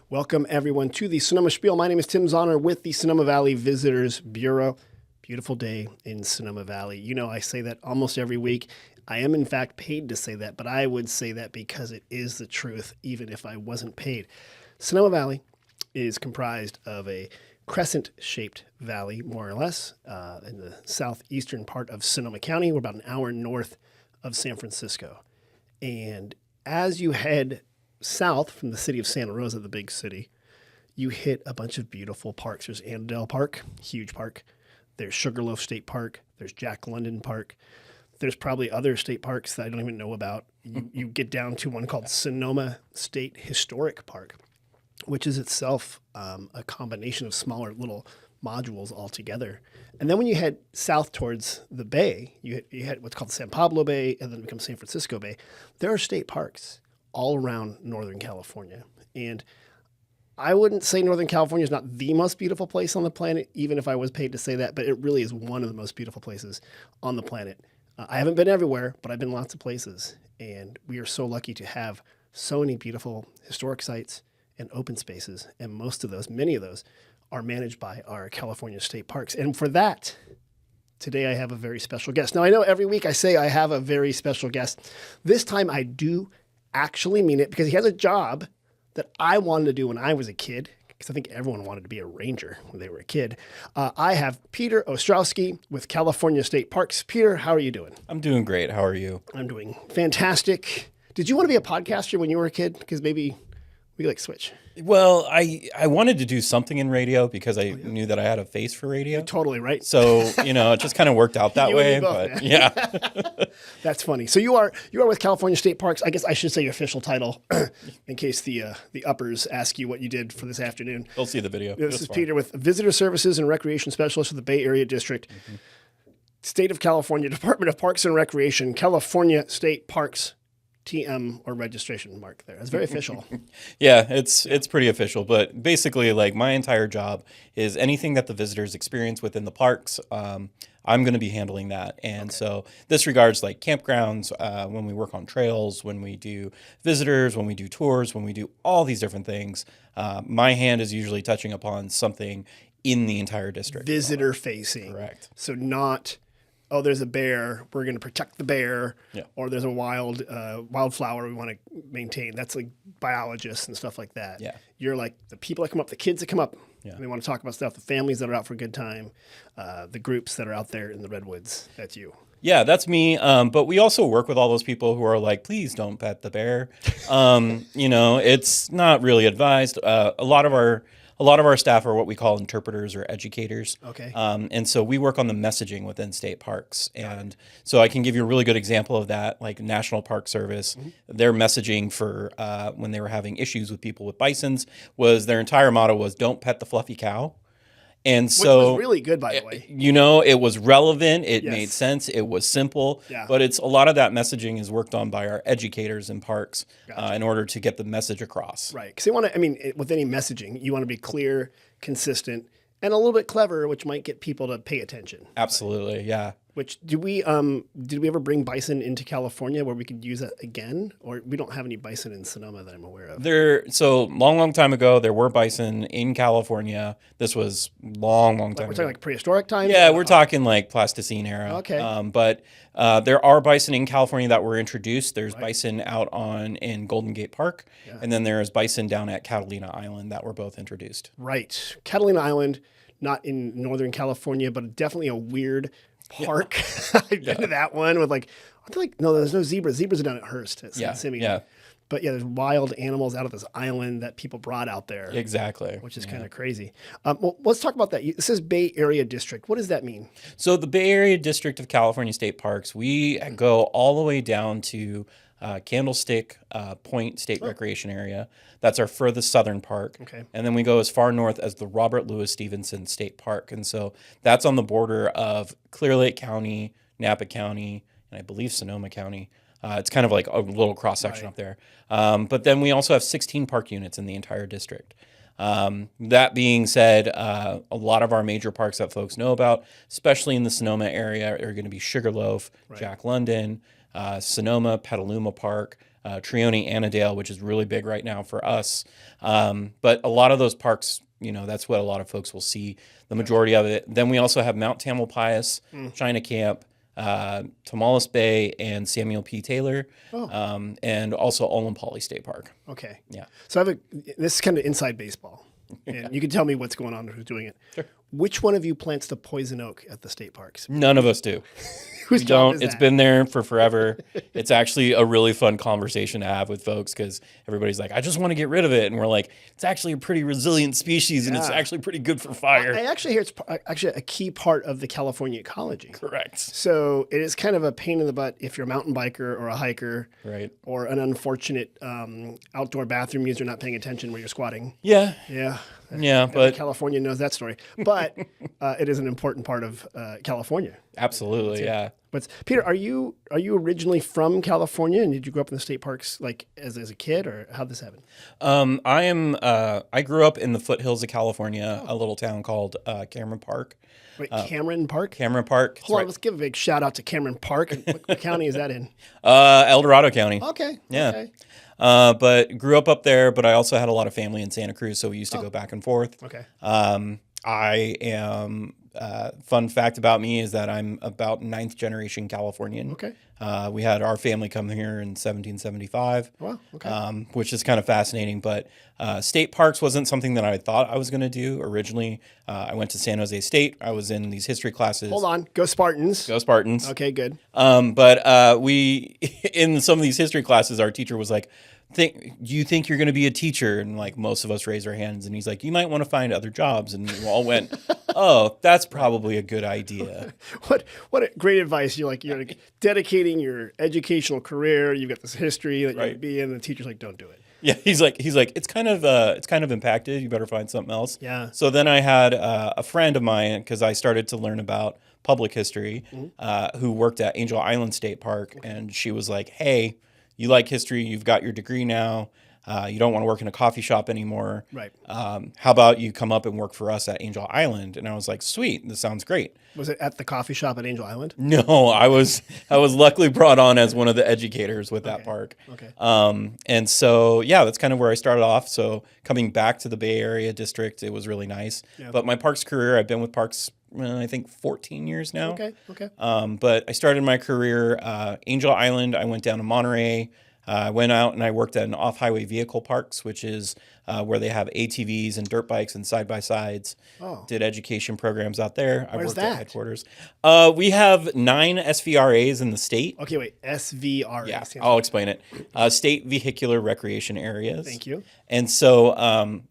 Welcome, everyone, to the Sonoma Spiel. My name is Tim Zahner with the Sonoma Valley Visitors Bureau. Beautiful day in Sonoma Valley. You know, I say that almost every week. I am, in fact, paid to say that, but I would say that because it is the truth, even if I wasn't paid. Sonoma Valley is comprised of a crescent-shaped valley, more or less, in the southeastern part of Sonoma County. We're about an hour north of San Francisco. And as you head south from the city of Santa Rosa, the big city, you hit a bunch of beautiful parks. There's Annandale Park, huge park. There's Sugarloaf State Park. There's Jack London Park. There's probably other state parks that I don't even know about. You get down to one called Sonoma State Historic Park, which is itself a combination of smaller little modules all together. And then when you head south towards the bay, you hit what's called San Pablo Bay, and then it becomes San Francisco Bay. There are state parks all around Northern California. And I wouldn't say Northern California is not the most beautiful place on the planet, even if I was paid to say that, but it really is one of the most beautiful places on the planet. I haven't been everywhere, but I've been lots of places. And we are so lucky to have so many beautiful historic sites and open spaces. And many of those, are managed by our California state parks. And for that, today I have a very special guest. Now, I know every week I say I have a very special guest. This time I do actually mean it, because he has a job that I wanted to do when I was a kid, because I think everyone wanted to be a ranger when they were a kid. I have Peter Ostroskie with California State Parks. Peter, how are you doing? I'm doing great. How are you? I'm doing fantastic. Did you want to be a podcaster when you were a kid? Because maybe we switch. Well, I wanted to do something in radio because I knew that I had a face for radio. You're totally right. So, it just kind of worked out that way. Both, but yeah. That's funny. So you are with California State Parks. I guess I should say your official title in case the uppers ask you what you did for this afternoon. They'll see the video. This is Peter with Visitor Services and Recreation Specialist for the Bay Area District. Mm-hmm. State of California, Department of Parks and Recreation, California State Parks. TM or registration mark there. It's very official. Yeah, it's pretty official. But basically, my entire job is anything that the visitors experience within the parks. I'm going to be handling that. And so this regards campgrounds, when we work on trails, when we do visitors, when we do tours, when we do all these different things. My hand is usually touching upon something in the entire district. Visitor facing. Correct. So not, oh, there's a bear, we're going to protect the bear, or there's a wildflower we want to maintain. That's like biologists and stuff like that. Yeah. You're like the people that come up, the kids that come up, and they want to talk about stuff, the families that are out for a good time, the groups that are out there in the redwoods. That's you. Yeah, that's me. But we also work with all those people who are like, please don't pet the bear. It's not really advised. A lot of our staff are what we call interpreters or educators. Okay. And so we work on the messaging within state parks. And so I can give you a really good example of that, like National Park Service. Mm-hmm. Their messaging for when they were having issues with people with bisons was their entire motto was don't pet the fluffy cow. And so, which was really good, by the way. It was relevant. It made sense. It was simple. Yeah. But it's a lot of that messaging is worked on by our educators in parks in order to get the message across. Right. Because with any messaging, you want to be clear, consistent, and a little bit clever, which might get people to pay attention. Absolutely. Yeah. Which did we ever bring bison into California where we could use that again? Or we don't have any bison in Sonoma that I'm aware of. So long time ago, there were bison in California. This was long time ago. We're talking prehistoric times? Yeah, we're talking Pleistocene era. Okay. But there are bison in California that were introduced. There's bison out in Golden Gate Park. Yeah. And then there's bison down at Catalina Island that were both introduced. Right. Catalina Island, not in Northern California, but definitely a weird park. I've been to that one with no, there's no zebras. Zebras are down at Hearst at San Simeon. Yeah. But there's wild animals out of this island that people brought out there. Exactly. Which is kind of crazy. Well, let's talk about that. It says Bay Area District. What does that mean? So the Bay Area District of California State Parks, we go all the way down to Candlestick Point State Recreation Area. That's our furthest southern park. Okay. And then we go as far north as the Robert Louis Stevenson State Park. And so that's on the border of Clear Lake County, Napa County, and I believe Sonoma County. It's kind of like a little cross section up there. But then we also have 16 park units in the entire district. That being said, a lot of our major parks that folks know about, especially in the Sonoma area, are going to be Sugarloaf, Jack London, Sonoma, Petaluma Park, Trione, Annandale, which is really big right now for us. But a lot of those parks, that's what a lot of folks will see, the majority of it. Then we also have Mount Tamalpais, China Camp, Tomales Bay, and Samuel P. Taylor, and also Olompali State Park. Okay. Yeah. So this is kind of inside baseball. And you can tell me what's going on, who's doing it. Sure. Which one of you plants the poison oak at the state parks? None of us do. Whose We job don't. is It's that? been there for forever. It's actually a really fun conversation to have with folks because everybody's like, I just want to get rid of it. And we're like, it's actually a pretty resilient species and it's Yeah. actually pretty good for fire. I actually hear it's actually a key part of the California ecology. Correct. So it is kind of a pain in the butt if you're a mountain biker or a hiker, Right. or an unfortunate outdoor bathroom user not paying attention where you're squatting. Yeah. Yeah. Yeah. But California knows that story. But it is an important part of California. absolutely. Yeah. But Peter, are you originally from California, and did you grow up in the state parks like as a kid, or how'd this happen? I grew up in the foothills of California, a little town called Cameron Park. Wait, Cameron Park? Cameron Park. Hold on, let's give a big shout out to Cameron Park. And what county is that in? El Dorado County. Okay. Yeah. Okay. But grew up there, but I also had a lot of family in Santa Cruz, so we used to go back and forth. Okay. I am, fun fact about me is that I'm about 9th generation Californian. Okay. We had our family come here in 1775. Wow. Okay. Which is kind of fascinating, but state parks wasn't something that I thought I was going to do originally. I went to San Jose State. I was in these history classes. Hold on. Go Spartans. Go Spartans. Okay, good. But we, in some of these history classes, our teacher was like, do you think you're going to be a teacher? And like most of us raised our hands, and he's like, you might want to find other jobs. And we all went, oh, that's probably a good idea. What great advice. You're like dedicating your educational career. You've got this history that you're going to be in, and the teacher's like, don't do it. Yeah, he's like, it's kind of impacted. You better find something else. Yeah. So then I had a friend of mine, because I started to learn about public history, who worked at Angel Island State Park, and she was like, hey, you like history, you've got your degree now, you don't want to work in a coffee shop anymore. Right. How about you come up and work for us at Angel Island? And I was like, sweet, this sounds great. Was it at the coffee shop at Angel Island? No, I was luckily brought on as one of the educators with that park. Okay. And so, yeah, that's kind of where I started off. So coming back to the Bay Area district, it was really nice. Yeah. But my parks career, I've been with parks, I think 14 years now. Okay. But I started my career, Angel Island. I went down to Monterey. I went out and I worked at an off-highway vehicle parks, which is where they have ATVs and dirt bikes and side-by-sides. Oh. Did education programs out there. I Where's worked that? at headquarters. We have 9 SVRAs in the state. Okay, wait. SVRA. Yeah, I'll explain it. State Vehicular Recreation Areas. Thank you. And so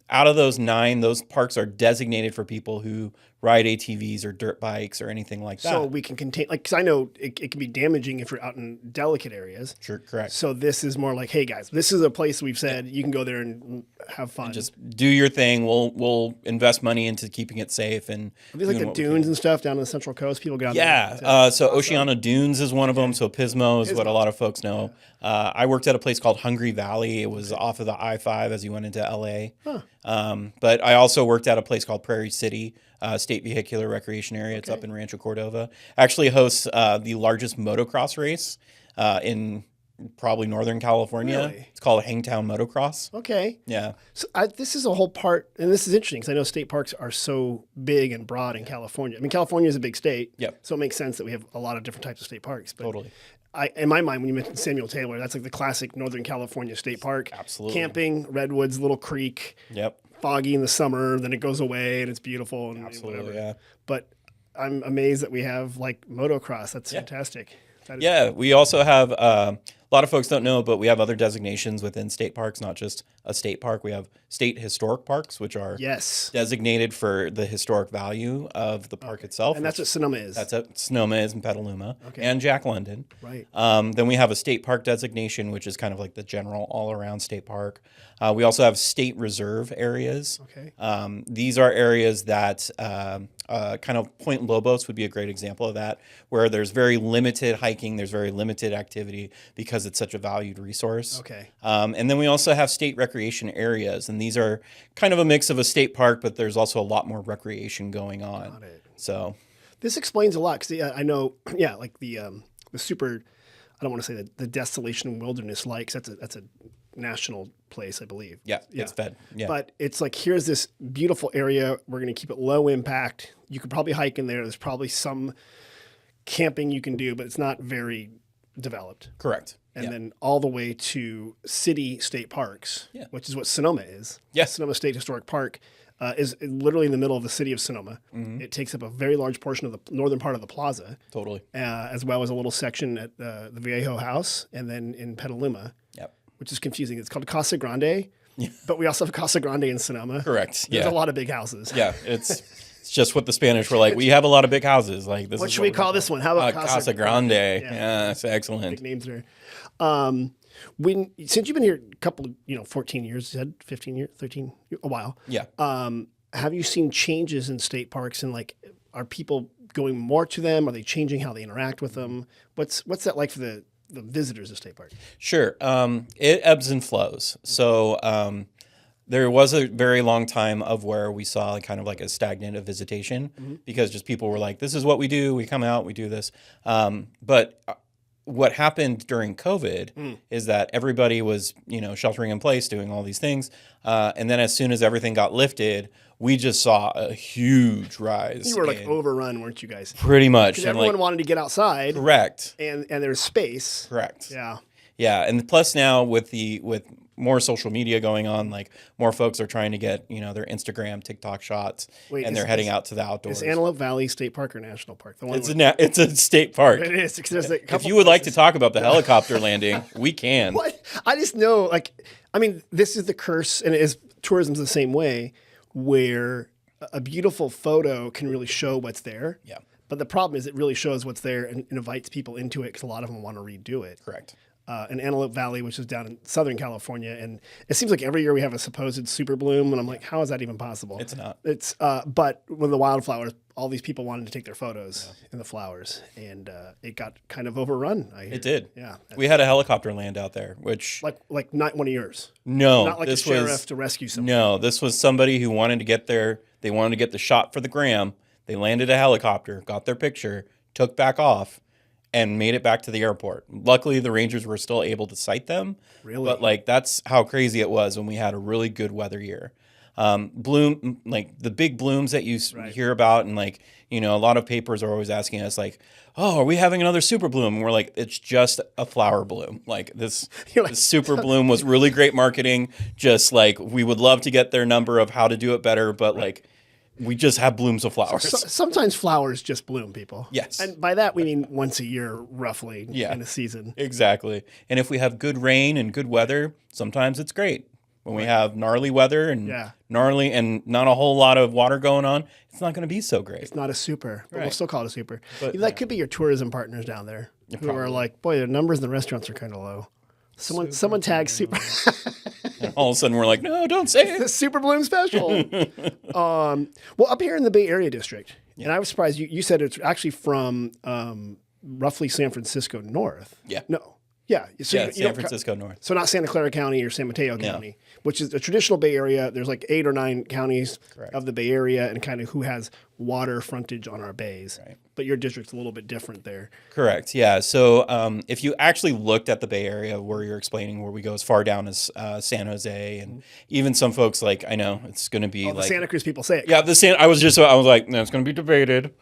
out of those 9, those parks are designated for people who ride ATVs or dirt bikes or anything like that. So we can contain, like, because I know it can be damaging if you're out in delicate areas. Sure, correct. So this is more like, hey guys, this is a place we've said you can go there and have fun. Just do your thing. We'll invest money into keeping it safe and Are these like the dunes and stuff down on the Central Coast? People go out there. Yeah. So Oceana Dunes is one of them. So Pismo is what a lot of folks know. I worked at a place called Hungry Valley. It was off of the I-5 as you went into LA. But I also worked at a place called Prairie City State Vehicular Recreation Area. It's up in Rancho Cordova. Actually hosts the largest motocross race in probably Northern California. Really? It's called Hangtown Motocross. Okay. Yeah. So this is a whole part, and this is interesting because I know state parks are so big and broad in California. I mean, California is a big state. Yep. So it makes sense that we have a lot of different types of state parks. But Totally. In my mind, when you mentioned Samuel Taylor, that's like the classic Northern California state park. Absolutely. Camping, redwoods, little creek. Yep. Foggy in the summer, then it goes away and it's beautiful and Absolutely, whatever. yeah. But I'm amazed that we have like motocross. That's fantastic. That is Yeah, we also have a lot of folks don't know, but we have other designations within state parks, not just a state park. We have state historic parks, which are designated for the historic value of the park itself. And that's what Sonoma is. That's what Sonoma is in Petaluma and Jack London. Right. Then we have a state park designation, which is kind of like the general all-around state park. We also have state reserve areas. Okay. These are areas that kind of Point Lobos would be a great example of that, where there's very limited hiking, there's very limited activity because it's such a valued resource. Okay. And then we also have state recreation areas, and these are kind of a mix of a state park, but there's also a lot more recreation going on. Got it. So This explains a lot because I know, like the super I don't want to say the desolation wilderness like, 'cause that's a national place, I believe. Yeah, it's fed. Yeah. But it's like, here's this beautiful area. We're going to keep it low impact. You could probably hike in there. There's probably some camping you can do, but it's not very developed. Correct. And then all the way to city state parks, which is what Sonoma is. Yes. Sonoma State Historic Park is literally in the middle of the city of Sonoma. It takes up a very large portion of the northern part of the plaza. Totally. As well as a little section at the Vallejo house, and then in Petaluma. Yep. Which is confusing. It's called Casa Grande, but we also have Casa Grande in Sonoma. Correct. There's a lot of big houses. Yeah, it's just what the Spanish were like. We have a lot of big houses. Like this. What should we call this one? How about Casa Grande? Yeah, that's excellent. Big names there. Since you've been here a couple, 14 years, you said 15 years, 13, a while. Yeah. Have you seen changes in state parks, and like, are people going more to them? Are they changing how they interact with them? What's that like for the visitors of state park? Sure. It ebbs and flows. So there was a very long time of where we saw kind of like a stagnant of visitation because just people were like, this is what we do. We come out, we do this. But what happened during COVID is that everybody was, sheltering in place, doing all these things. And then as soon as everything got lifted, we just saw a huge rise. You were like overrun, weren't you guys? Pretty much. Because everyone wanted to get outside. Correct. And there's space. Correct. Yeah. Yeah. And plus now with more social media going on, like more folks are trying to get, their Instagram, TikTok shots, and they're heading out to the outdoors. Is Antelope Valley State Park or National Park? The one it's a state park. It is. If you would like to talk about the helicopter landing, we can. What? I just know, this is the curse, and tourism's the same way, where a beautiful photo can really show what's there. Yeah. But the problem is it really shows what's there and invites people into it because a lot of them want to redo it. Correct. In Antelope Valley, which is down in Southern California. And it seems like every year we have a supposed super bloom. And I'm like, how is that even possible? It's not. But when the wildflowers, all these people wanted to take their photos in the flowers. And it got kind of overrun, I hear. It did. Yeah. We had a helicopter land out there, which... Like not one of yours? No. Not like a sheriff to rescue someone? No, this was somebody who wanted to get they wanted to get the shot for the gram. They landed a helicopter, got their picture, took back off, and made it back to the airport. Luckily, the Rangers were still able to sight them. Really? But that's how crazy it was when we had a really good weather year. Bloom, like the big blooms that you hear about, and a lot of papers are always asking us oh, are we having another super bloom? And we're like, it's just a flower bloom. This super bloom was really great marketing. Just we would love to get their number of how to do it better, but we just have blooms of flowers. Sometimes flowers just bloom, people. Yes. And by that, we mean once a year, roughly, in a season. Exactly. And if we have good rain and good weather, sometimes it's great. When we have gnarly weather and gnarly and not a whole lot of water going on, it's not going to be so great. It's not a super, but we'll still call it a super. But, that could be your tourism partners down there who are like, boy, the numbers in the restaurants are kind of low. Someone tags super. And all of a sudden we're like, no, don't say it. The Super Bloom special. Well, up here in the Bay Area district, and I was surprised you said it's actually from roughly San Francisco north. Yeah. No. Yeah. So San Francisco north. So not Santa Clara County or San Mateo County, which is a traditional Bay Area. There's 8 or 9 counties of the Bay Area and kind of who has water frontage on our bays. Right. But your district's a little bit different there. Correct. Yeah. So if you actually looked at the Bay Area where you're explaining where we go as far down as San Jose, and even some folks I know it's going to be the Santa Cruz people say it. Yeah. I was like, no, it's going to be debated.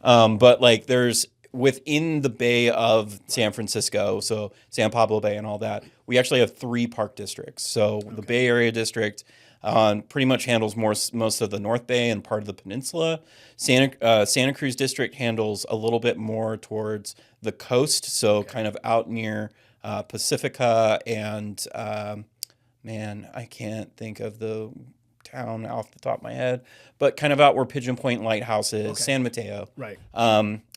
But there's within the Bay of San Francisco, so San Pablo Bay and all that, we actually have 3 park districts. So the Bay Area district pretty much handles most of the North Bay and part of the peninsula. Santa Cruz district handles a little bit more towards the coast, so kind of out near Pacifica and I can't think of the town off the top of my head, but kind of out where Pigeon Point Lighthouse is, San Mateo. Right.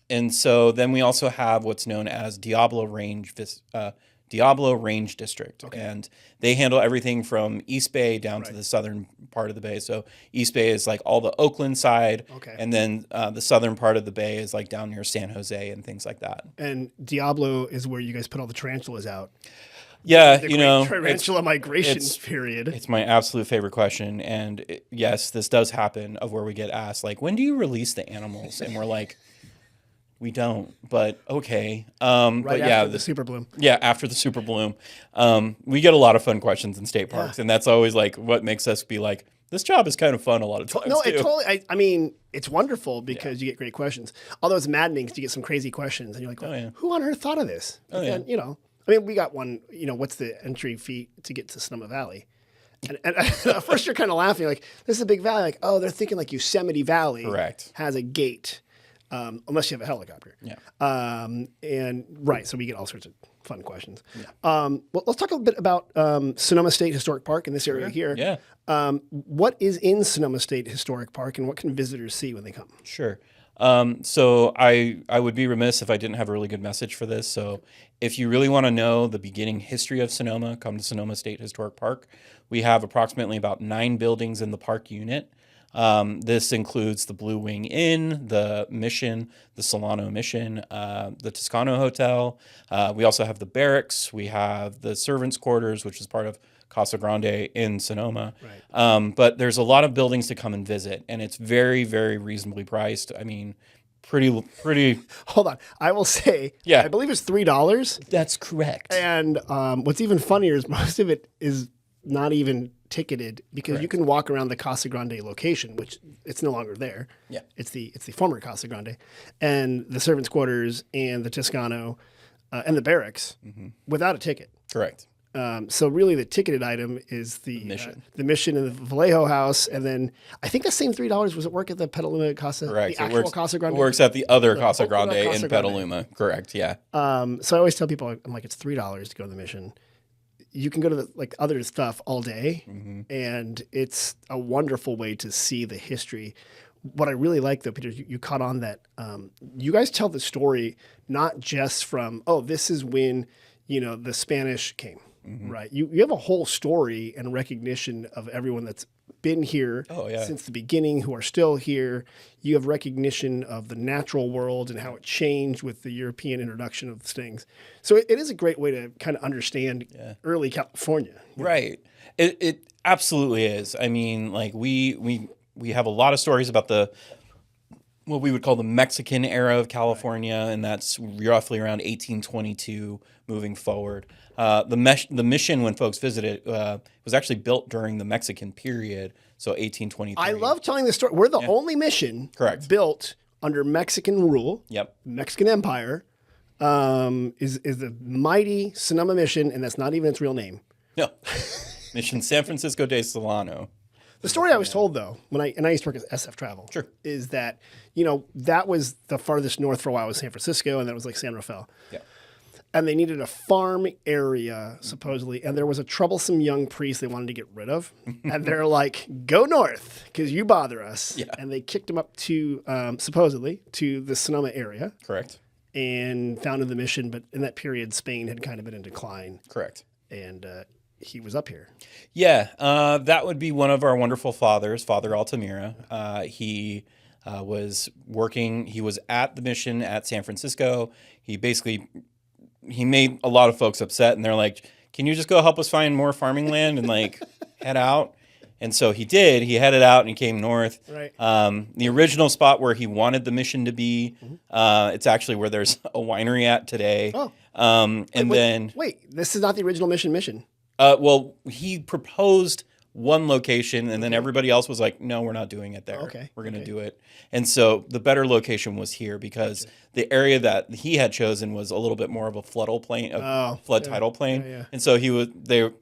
And so then we also have what's known as Diablo Range District. Okay. And they handle everything from East Bay down to the southern part of the bay. So East Bay is all the Oakland side. Okay. And then the southern part of the bay is down near San Jose and things like that. And Diablo is where you guys put all the tarantulas out. Yeah, tarantula migration period. It's my absolute favorite question. And yes, this does happen of where we get asked, when do you release the animals? And we're like, We don't, but okay. Right but after yeah, the super bloom. yeah, after the super bloom, we get a lot of fun questions in state parks, and that's always like what makes us be like, this job is kind of fun a lot of times. No, too. it totally. I mean, it's wonderful because you get great questions. Although it's maddening because you get some crazy questions, and you're like, well, who on earth thought of this? But then, you know, I mean, we got one. You know, what's the entry fee to get to Sonoma Valley? And at first you're kind of laughing, like, this is a big valley. Like, oh, they're thinking like Yosemite Valley has a gate, unless you have a helicopter. Yeah. And right, so we get all sorts of fun questions. Yeah. Well, let's talk a bit about Sonoma State Historic Park in this area here. Yeah. What is in Sonoma State Historic Park, and what can visitors see when they come? Sure. So I would be remiss if I didn't have a really good message for this. So if you really want to know the beginning history of Sonoma, come to Sonoma State Historic Park. We have approximately about 9 buildings in the park unit. This includes the Blue Wing Inn, the Mission, the Solano Mission, the Toscano Hotel. We also have the barracks. We have the servants' quarters, which is part of Casa Grande in Sonoma. Right. But there's a lot of buildings to come and visit, and it's very, very reasonably priced. I mean, pretty. Hold on. I will say, I believe it's $3. That's correct. And what's even funnier is most of it is not even ticketed because you can walk around the Casa Grande location, which it's no longer there. Yeah. It's the former Casa Grande, and the servants' quarters and the Toscano and the barracks without a ticket. Correct. So really, the ticketed item is the mission in the Vallejo house, and then I think that same $3 was at work at the Petaluma Casa. Correct. The actual Casa Grande. It works at the other Casa Grande in Petaluma. Correct. Yeah. So I always tell people, I'm like, it's $3 to go to the mission. You can go to the other stuff all day, and it's a wonderful way to see the history. What I really like, though, Peter, you caught on that you guys tell the story not just from, this is when the Spanish came. Right. You have a whole story and recognition of everyone that's been here since the beginning, who are still here. You have recognition of the natural world and how it changed with the European introduction of things. So it is a great way to kind of understand early California. Right. It absolutely is. I mean, like we have a lot of stories about what we would call the Mexican era of California, and that's roughly around 1822 moving forward. The mission, when folks visited, was actually built during the Mexican period, so 1823. I love telling this story. We're the only mission built under Mexican rule. Yep. Mexican Empire is the mighty Sonoma Mission, and that's not even its real name. No. Mission San Francisco de Solano. The story I was told, though, when I used to work at SF Travel, is that, that was the farthest north for a while was San Francisco, and then it was like San Rafael. Yeah. And they needed a farm area, supposedly, and there was a troublesome young priest they wanted to get rid of. And they're like, go north, because you bother us. Yeah. And they kicked him up to, supposedly, to the Sonoma area. Correct. And founded the mission, but in that period, Spain had kind of been in decline. Correct. And he was up here. Yeah, that would be one of our wonderful fathers, Father Altamira. He was working. He was at the mission at San Francisco. He made a lot of folks upset, and they're like, "Can you just go help us find more farming land and head out?" And so he did. He headed out and he came north. Right. The original spot where he wanted the mission to be, it's actually where there's a winery at today. Oh. Wait, this is not the original mission. Well, he proposed one location, and then everybody else was like, no, we're not doing it there. Okay. We're going to do it. And so the better location was here because the area that he had chosen was a little bit more of a flood tidal plain. Yeah. And so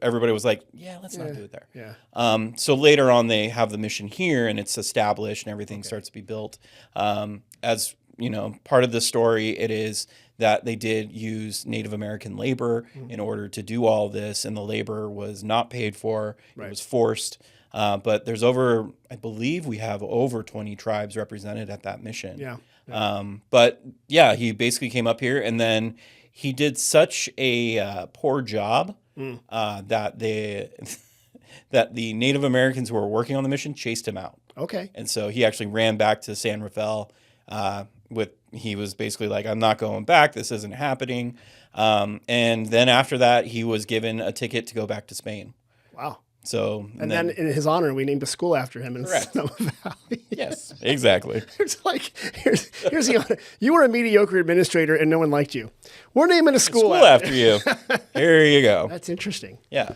everybody was like, yeah, let's not do it there. Yeah. So later on, they have the mission here, and it's established, and everything starts to be built. As part of the story, it is that they did use Native American labor in order to do all this, and the labor was not paid for. Right. It was forced. But there's I believe we have over 20 tribes represented at that mission. Yeah. But yeah, he basically came up here, and then he did such a poor job that the Native Americans who were working on the mission chased him out. Okay. And so he actually ran back to San Rafael he was basically like, I'm not going back. This isn't happening. And then after that, he was given a ticket to go back to Spain. Wow. So And then in his honor, we named a school after him in Correct. Sonoma Valley. yes, exactly. It's like, here's the honor. You were a mediocre administrator and no one liked you. We're naming a school After you. Here you go. That's interesting. Yeah.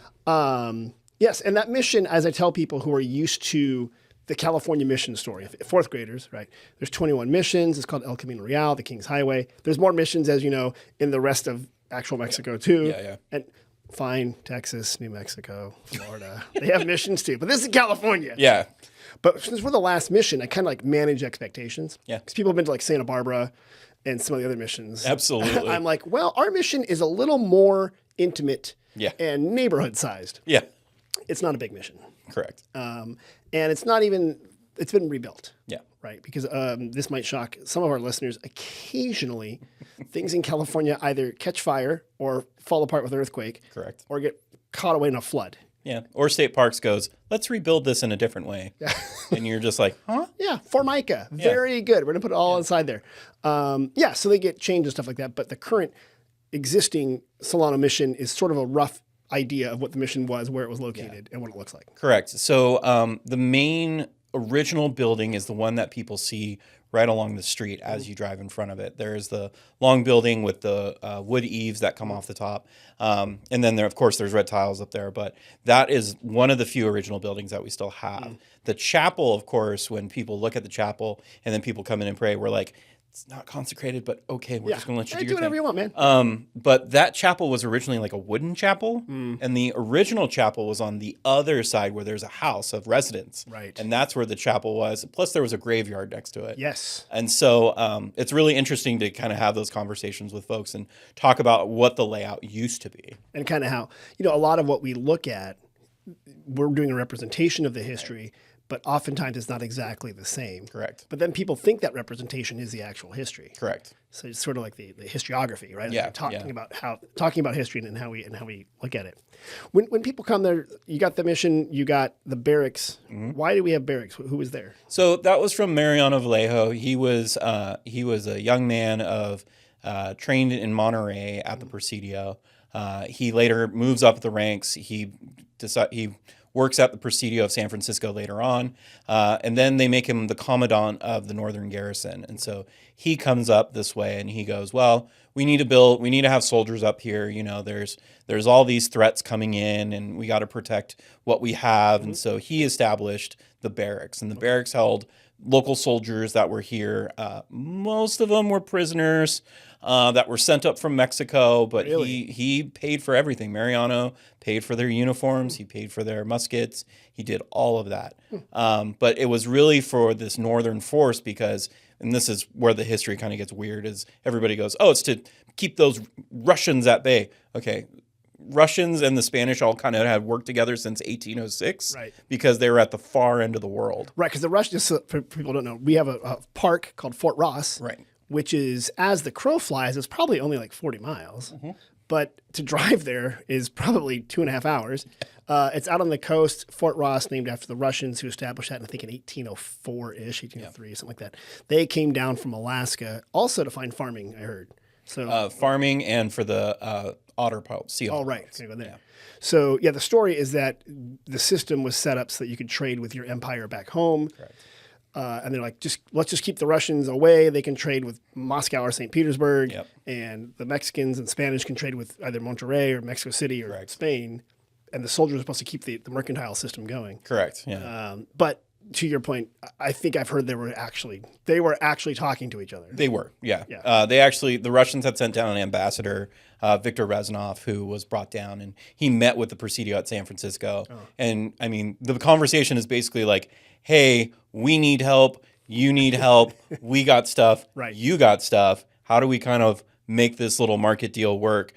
Yes, and that mission, as I tell people who are used to the California mission story, fourth graders, right? There's 21 missions. It's called El Camino Real, the King's Highway. There's more missions, as you know, in the rest of actual Mexico too. Yeah. And fine, Texas, New Mexico, Florida, they have missions too. But this is California. Yeah. But since we're the last mission, I kind of like manage expectations. Yeah. Because people have been to like Santa Barbara and some of the other missions. Absolutely. I'm like, well, our mission is a little more intimate Yeah. and neighborhood sized. Yeah. It's not a big mission. Correct. And it's not even, it's been rebuilt. Yeah. Right. Because this might shock some of our listeners. Occasionally, things in California either catch fire or fall apart with an earthquake. Correct. Or get caught away in a flood. Yeah. Or State Parks goes, let's rebuild this in a different way. And you're just like, huh? Yeah. Formica. Very good. We're going to put it all inside there. So they get changed and stuff like that. But the current existing Solano mission is sort of a rough idea of what the mission was, where it was located, and what it looks like. Correct. So the main original building is the one that people see right along the street as you drive in front of it. There's the long building with the wood eaves that come off the top. And then there, of course, there's red tiles up there, but that is one of the few original buildings that we still have. The chapel, of course, when people look at the chapel and then people come in and pray, we're like, it's not consecrated, but okay, we're just going to let you do your whatever thing. you want, man. But that chapel was originally like a wooden chapel, and the original chapel was on the other side where there's a house of residents. Right. And that's where the chapel was. Plus, there was a graveyard next to it. Yes. And so it's really interesting to kind of have those conversations with folks and talk about what the layout used to be. And kind of how, a lot of what we look at, we're doing a representation of the history, but oftentimes it's not exactly the same. Correct. But then people think that representation is the actual history. Correct. So it's sort of like the historiography, right? Yeah, Like talking about history and how we look at it. When people come there, you got the mission, you got the barracks. Why do we have barracks? Who was there? So that was from Mariano Vallejo. He was a young man trained in Monterey at the Presidio. He later moves up the ranks. He works at the Presidio of San Francisco later on, and then they make him the commandant of the Northern Garrison. And so he comes up this way, and he goes, "Well, we need to have soldiers up here. There's all these threats coming in, and we got to protect what we have." And so he established the barracks, and the barracks held local soldiers that were here. Most of them were prisoners that were sent up from Mexico, but Really? he paid for everything. Mariano paid for their uniforms. He paid for their muskets. He did all of that. But it was really for this northern force because, and this is where the history kind of gets weird, is everybody goes, oh, it's to keep those Russians at bay. Okay. Russians and the Spanish all kind of had worked together since 1806 Right. because they were at the far end of the world. Right, because the Russians, for people who don't know, we have a park called Fort Ross, Right. which is, as the crow flies, it's probably only like 40 miles. But to drive there is probably 2.5 hours. It's out on the coast. Fort Ross, named after the Russians who established that, I think in 1804-ish, 1803, something like that. They came down from Alaska also to find farming, I heard. So Farming and for the otter pout, sea otter. Oh, right. poults. Okay, go there. Yeah. So, the story is that the system was set up so that you could trade with your empire back home. Correct. And they're like, let's just keep the Russians away. They can trade with Moscow or St. Petersburg. Yep. And the Mexicans and Spanish can trade with either Monterrey or Mexico City or Correct. Spain. And the soldiers are supposed to keep the mercantile system going. Correct. Yeah. But to your point, I think I've heard they were actually talking to each other. They were, yeah. Yeah. The Russians had sent down an ambassador, Viktor Rezanov, who was brought down, and he met with the Presidio at San Francisco. And I mean, the conversation is basically like, hey, we need help, you need help, we got stuff, Right. you got stuff. How do we kind of make this little market deal work?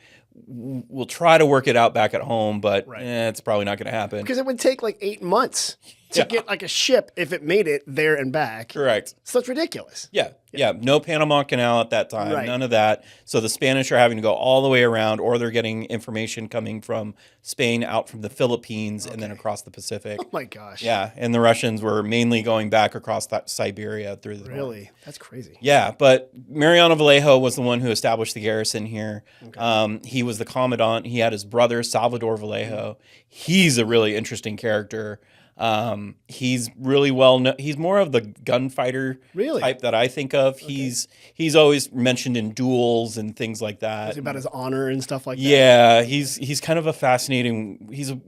We'll try to work it out back at home, but Right. it's probably not going to happen. Because it would take like 8 months to get like a ship if it made it there and back. Correct. So it's ridiculous. Yeah. No Panama Canal at that time, Right. none of that. So the Spanish are having to go all the way around, or they're getting information coming from Spain out from the Philippines and then across the Pacific. Oh my gosh. Yeah, and the Russians were mainly going back across that Siberia through the north. Really? That's crazy. Yeah, but Mariano Vallejo was the one who established the garrison here. He was the commandant. He had his brother, Salvador Vallejo. He's a really interesting character. He's really well known. He's more of the gunfighter type that I think of. He's always mentioned in duels and things like that. About his honor and stuff like that. Yeah, he's kind of a fascinating.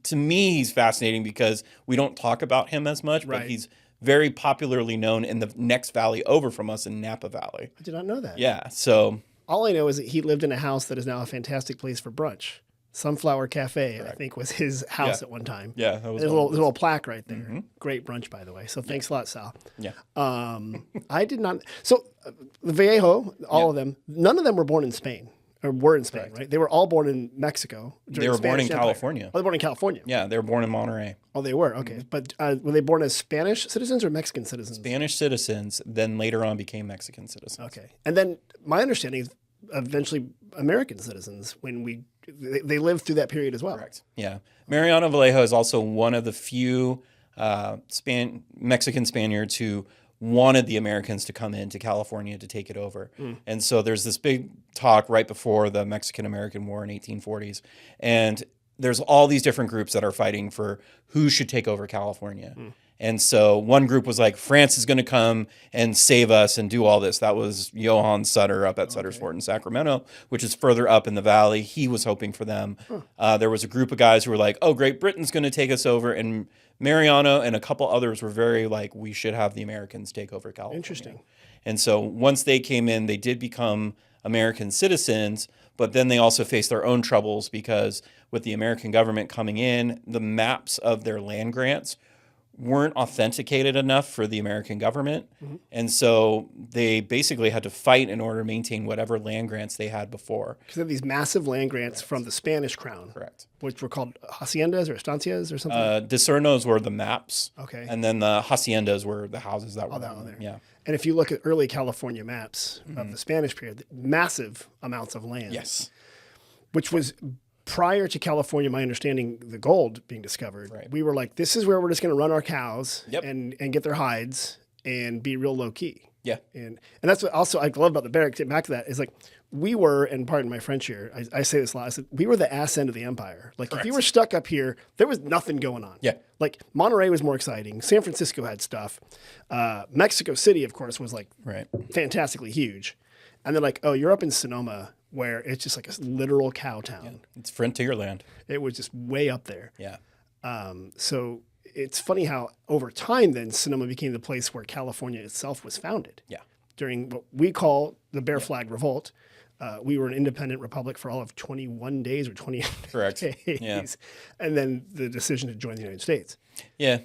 To me, he's fascinating because we don't talk about him as much, but he's very popularly known in the next valley over from us in Napa Valley. I did not know that. Yeah, so all I know is that he lived in a house that is now a fantastic place for brunch. Sunflower Cafe, I think, was his house at one time. Yeah, that was there's a little plaque right there. Great brunch, by the way. So thanks a lot, Sal. Yeah. I did not. So the Vallejo, all of them, none of them were born in Spain or were in Spain, right? They were all born in Mexico. They were born in California. Oh, they were born in California. Yeah, they were born in Monterey. Oh, they were. Okay. But were they born as Spanish citizens or Mexican citizens? Spanish citizens, then later on became Mexican citizens. Okay. And then my understanding is eventually American citizens when they lived through that period as well. Correct. Yeah. Mariano Vallejo is also one of the few Mexican Spaniards who wanted the Americans to come into California to take it over. And so there's this big talk right before the Mexican-American War in 1840s. And there's all these different groups that are fighting for who should take over California. And so one group was like, France is going to come and save us and do all this. That was Johann Sutter up at Sutter's Fort in Sacramento, which is further up in the valley. He was hoping for them. There was a group of guys who were like, oh, Great Britain's going to take us over. And Mariano and a couple others were very like, we should have the Americans take over California. Interesting. And so once they came in, they did become American citizens, but then they also faced their own troubles because with the American government coming in, the maps of their land grants weren't authenticated enough for the American government. And so they basically had to fight in order to maintain whatever land grants they had before. Because they have these massive land grants from the Spanish crown. Correct. Which were called haciendas or estancias or something? Discernos were the maps. Okay. And then the haciendas were the houses that were there. Yeah. And if you look at early California maps of the Spanish period, massive amounts of land. Yes. Which was prior to California, my understanding, the gold being discovered. Right. We were like, this is where we're just going to run our cows and get their hides and be real low key. Yeah. And that's what also I love about the barracks. Getting back to that is like we were, and pardon my French here, I say this a lot. I said we were the ass end of the empire. Like if you were stuck up here, there was nothing going on. Yeah. Like Monterey was more exciting. San Francisco had stuff. Mexico City, of course, was like fantastically huge. And they're like, oh, you're up in Sonoma, where it's just like a literal cow town. Yeah. It's frontier land. It was just way up there. Yeah. So it's funny how over time then Sonoma became the place where California itself was founded. Yeah. During what we call the Bear Flag Revolt. We were an independent republic for all of 21 days or 20 Correct. days. Yeah. And then the decision to join the United States. Yeah.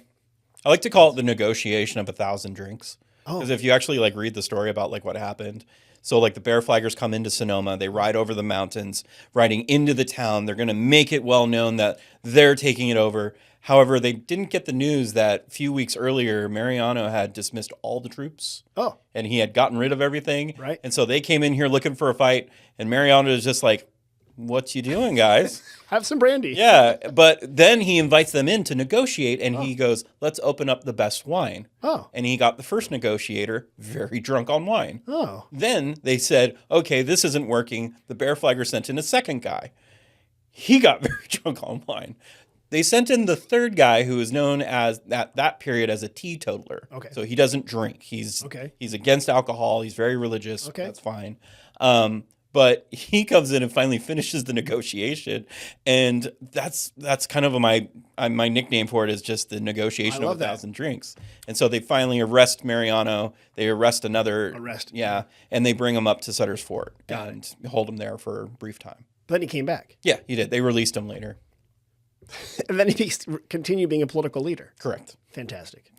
I like to call it the negotiation of 1,000 drinks. Because if you actually like read the story about like what happened. So like the Bear Flaggers come into Sonoma, they ride over the mountains, riding into the town. They're going to make it well known that they're taking it over. However, they didn't get the news that a few weeks earlier, Mariano had dismissed all the troops. Oh. And he had gotten rid of everything. Right. And so they came in here looking for a fight. And Mariano is just like, what you doing, guys? Have some brandy. Yeah. But then he invites them in to negotiate. And he goes, let's open up the best wine. Oh. And he got the first negotiator very drunk on wine. Oh. Then they said, okay, this isn't working. The Bear Flagger sent in a second guy. He got very drunk on wine. They sent in the third guy who is known as at that period as a teetotaler. Okay. So he doesn't drink. He's against alcohol. He's very religious. Okay. That's fine. But he comes in and finally finishes the negotiation, and that's kind of my nickname for it is just the negotiation of 1,000 drinks. And so they finally arrest Mariano. They arrest another and they bring him up to Sutter's Fort and hold him there for a brief time. But then he came back. Yeah, he did. They released him later. And then he continued being a political leader. Correct. Fantastic.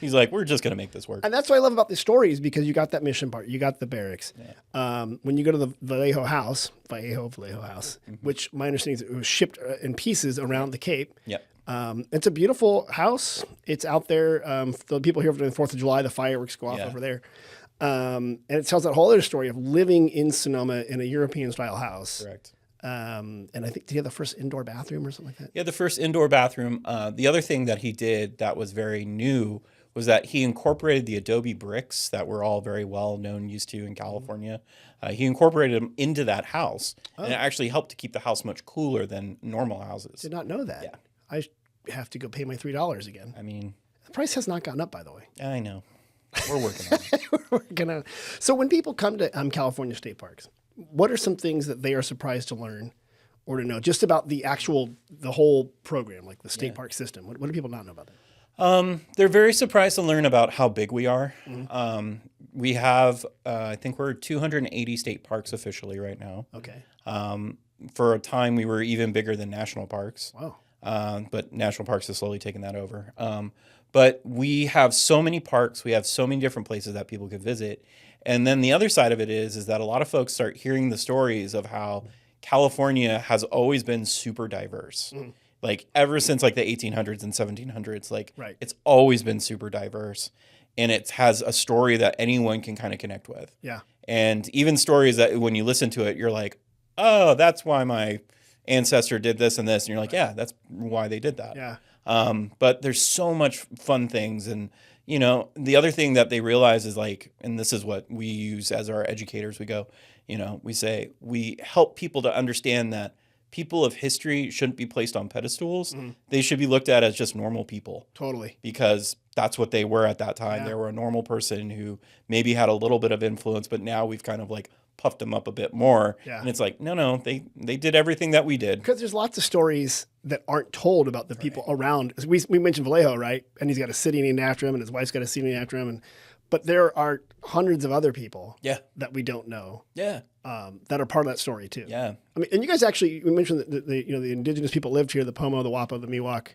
He's like, we're just gonna make this work. And that's what I love about the stories, because you got that mission part, you got the barracks. When you go to the Vallejo house, which my understanding is it was shipped in pieces around the Cape. Yep. It's a beautiful house. It's out there. The people here for the 4th of July, the fireworks go off over there. And it tells that whole other story of living in Sonoma in a European-style house. Correct. And I think, did he have the first indoor bathroom or something like that? Yeah, the first indoor bathroom. The other thing that he did that was very new was that he incorporated the adobe bricks that we're all very well known, used to in California. He incorporated them into that house, and it actually helped to keep the house much cooler than normal houses. Did not know that. Yeah. I have to go pay my $3 again. I mean, the price has not gone up, by the way. I know. We're working on it. We're working on it. So when people come to California state parks, what are some things that they are surprised to learn or to know just about the whole program, like the state park system? What do people not know about that? They're very surprised to learn about how big we are. We have, I think we're 280 state parks officially right now. Okay. For a time, we were even bigger than national parks. Wow. But national parks has slowly taken that over. But we have so many parks. We have so many different places that people could visit. And then the other side of it is that a lot of folks start hearing the stories of how California has always been super diverse. Like ever since like the 1800s and 1700s, like it's always been super diverse. And it has a story that anyone can kind of connect with. Yeah. And even stories that when you listen to it, you're like, oh, that's why my ancestor did this and this. And you're like, yeah, that's why they did that. Yeah. But there's so much fun things. And, you know, the other thing that they realize is like, and this is what we use as our educators, we go, you know, we say, we help people to understand that people of history shouldn't be placed on pedestals. They should be looked at as just normal people. Totally. Because that's what they were at that time. Yeah. They were a normal person who maybe had a little bit of influence, but now we've kind of like puffed them up a bit more. Yeah. And it's like, no, they did everything that we did. Because there's lots of stories that aren't told about the people around. We mentioned Vallejo, right? And he's got a city named after him, and his wife's got a city named after him. But there are hundreds of other people that we don't know that are part of that story too. Yeah. I mean, and you guys actually, you mentioned that the indigenous people lived here, the Pomo, the Wapo, the Miwok,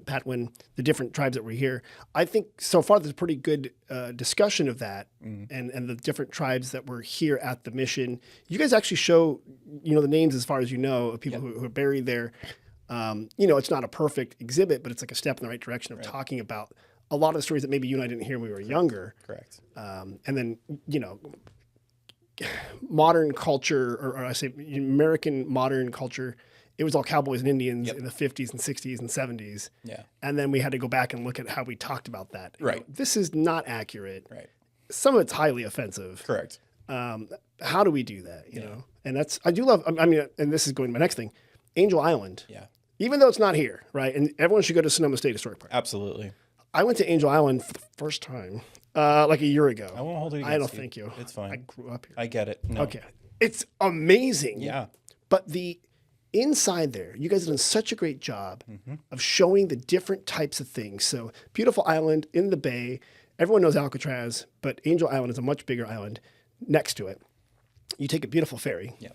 Patwin, the different tribes that were here. I think so far there's a pretty good discussion of that and the different tribes that were here at the mission. You guys actually show, the names as far as you know of people who are buried there. It's not a perfect exhibit, but it's like a step in the right direction of talking about a lot of the stories that maybe you and I didn't hear when we were younger. Correct. And then, modern culture, or I say American modern culture, it was all cowboys and Indians in the 50s and 60s and 70s. Yeah. And then we had to go back and look at how we talked about that. Right. This is not accurate. Right. Some of it's highly offensive. Correct. How do we do that? You know? And that's, I do love, I mean, and this is going to my next thing, Angel Island. Yeah. Even though it's not here, right? And everyone should go to Sonoma State Historic Park. Absolutely. I went to Angel Island for the first time, like a year ago. I won't hold it against you. I don't think you. It's fine. I grew up here. I get it. No. Okay. It's amazing. Yeah. But the inside there, you guys have done such a great job of showing the different types of things. So beautiful island in the bay. Everyone knows Alcatraz, but Angel Island is a much bigger island next to it. You take a beautiful ferry. Yeah.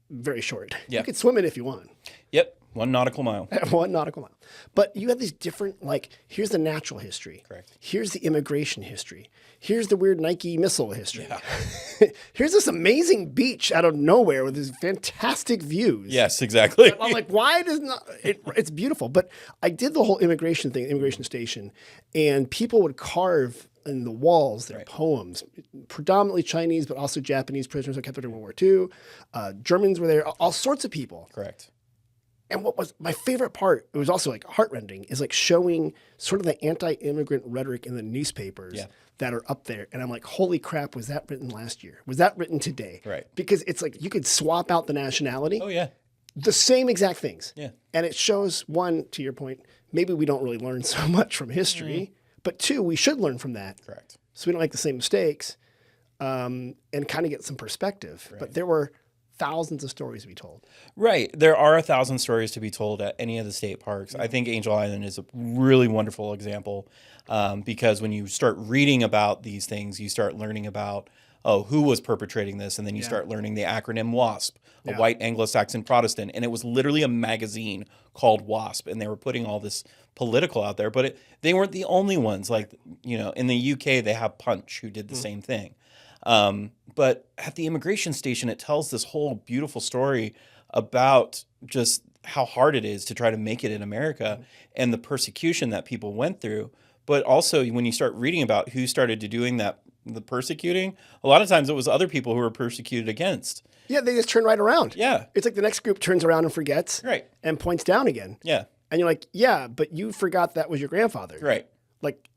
Very short. Yeah. You can swim it if you want. Yep. 1 nautical mile. 1 nautical mile. But you have these different, like, here's the natural history. Correct. Here's the immigration history. Here's the weird Nike missile history. Yeah. Here's this amazing beach out of nowhere with these fantastic views. Yes, exactly. I'm like, why does not, it's beautiful. But I did the whole immigration thing, immigration station, and people would carve in the walls their poems, predominantly Chinese, but also Japanese prisoners that kept during World War II. Germans were there, all sorts of people. Correct. And what was my favorite part, it was also like heartrending, is like showing sort of the anti-immigrant rhetoric in the newspapers that are up there. And I'm like, holy crap, was that written last year? Was that written today? Right. Because it's like you could swap out the nationality. Oh, yeah. The same exact things. Yeah. And it shows, one, to your point, maybe we don't really learn so much from history, but two, we should learn from that. Correct. So we don't make the same mistakes and kind of get some perspective. Right. But there were thousands of stories to be told. Right. There are 1,000 stories to be told at any of the state parks. I think Angel Island is a really wonderful example because when you start reading about these things, you start learning about, who was perpetrating this? And then you start learning the acronym WASP, a white Anglo-Saxon Protestant. And it was literally a magazine called WASP. And they were putting all this political out there, but they weren't the only ones. Like, in the UK, they have Punch, who did the same thing. But at the immigration station, it tells this whole beautiful story about just how hard it is to try to make it in America and the persecution that people went through. But also, when you start reading about who started to doing that, the persecuting, a lot of times it was other people who were persecuted against. Yeah, they just turn right around. Yeah. It's like the next group turns around and forgets. Right. And points down again. Yeah. And you're like, yeah, but you forgot that was your grandfather. Right. Like,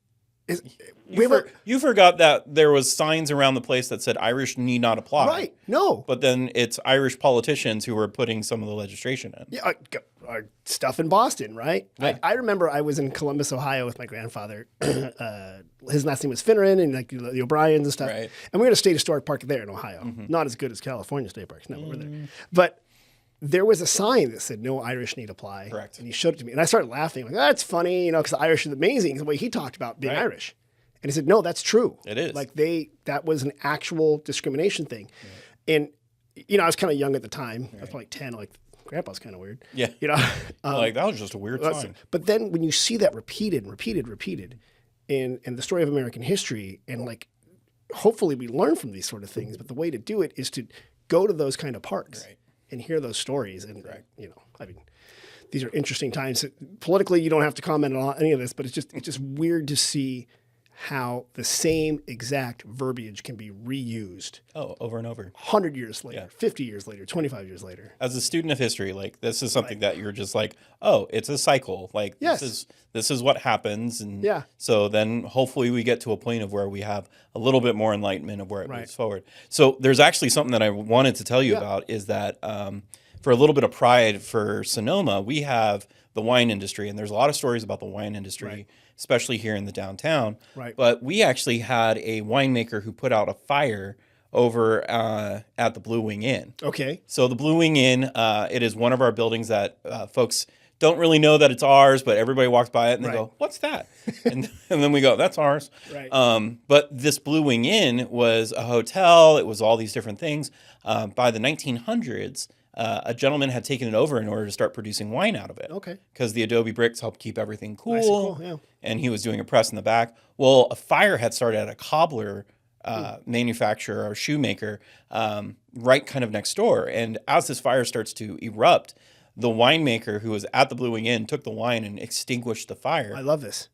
you forgot that there was signs around the place that said Irish need not apply. Right. No. But then it's Irish politicians who were putting some of the legislation in. Yeah, stuff in Boston, right? Yeah. I remember I was in Columbus, Ohio with my grandfather. His last name was Finneran, and like the O'Briens and stuff. Right. And we had a state historic park there in Ohio. Not as good as California state parks. No, we're there. But there was a sign that said no Irish need apply. Correct. And he showed it to me. And I started laughing. Like, that's funny, because the Irish is amazing. The way he talked about being Irish. And he said, no, that's true. It is. Like that was an actual discrimination thing. And, I was kind of young at the time. I was probably 10. Like, Grandpa's kind of weird. Yeah. Like, that was just a weird sign. But then when you see that repeated in the story of American history, and like, hopefully we learn from these sort of things, but the way to do it is to go to those kind of parks and hear those stories. And, these are interesting times. Politically, you don't have to comment on any of this, but it's just weird to see how the same exact verbiage can be reused. Oh, over and over. 100 years later, 50 years later, 25 years later. As a student of history, like, this is something that you're just like, oh, it's a cycle. Like, this is what happens. And so then hopefully we get to a point of where we have a little bit more enlightenment of where it moves forward. So there's actually something that I wanted to tell you about is that for a little bit of pride for Sonoma, we have the wine industry, and there's a lot of stories about the wine industry, especially here in the downtown. Right. But we actually had a winemaker who put out a fire over at the Blue Wing Inn. Okay. So the Blue Wing Inn, it is one of our buildings that folks don't really know that it's ours, but everybody walks by it and they go, "What's that?" and then we go, "That's ours." Right. But this Blue Wing Inn was a hotel. It was all these different things. By the 1900s, a gentleman had taken it over in order to start producing wine out of it. Okay. Because the adobe bricks helped keep everything cool. Nice and cool, yeah. And he was doing a press in the back. Well, a fire had started at a cobbler manufacturer or shoemaker right kind of next door. And as this fire starts to erupt, the winemaker who was at the Blue Wing Inn took the wine and extinguished the fire. I love this.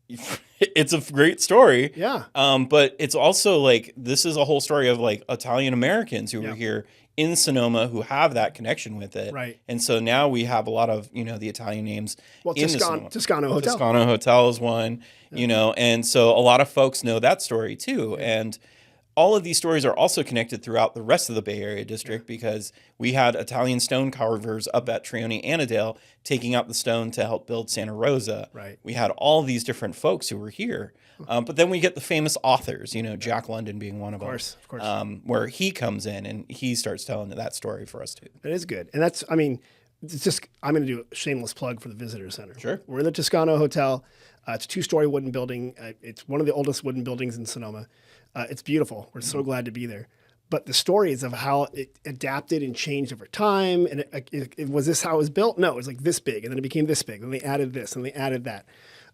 It's a great story. Yeah. But it's also like, this is a whole story of like Italian Americans who were here in Sonoma who have that connection with it. Right. And so now we have a lot of, the Italian names. Well, in Toscano Hotel. Toscano Hotel is one, and so a lot of folks know that story too. And all of these stories are also connected throughout the rest of the Bay Area district because we had Italian stone carvers up at Trione Annandale taking out the stone to help build Santa Rosa. Right. We had all these different folks who were here. But then we get the famous authors, Jack London being one of them. Of course. Where he comes in and he starts telling that story for us too. That is good. And that's, it's just, I'm going to do a shameless plug for the Visitor Center. Sure. We're in the Toscano Hotel. It's a 2-story wooden building. It's one of the oldest wooden buildings in Sonoma. It's beautiful. We're so glad to be there. But the stories of how it adapted and changed over time, and was this how it was built? No, it was like this big, and then it became this big, and they added this, and they added that.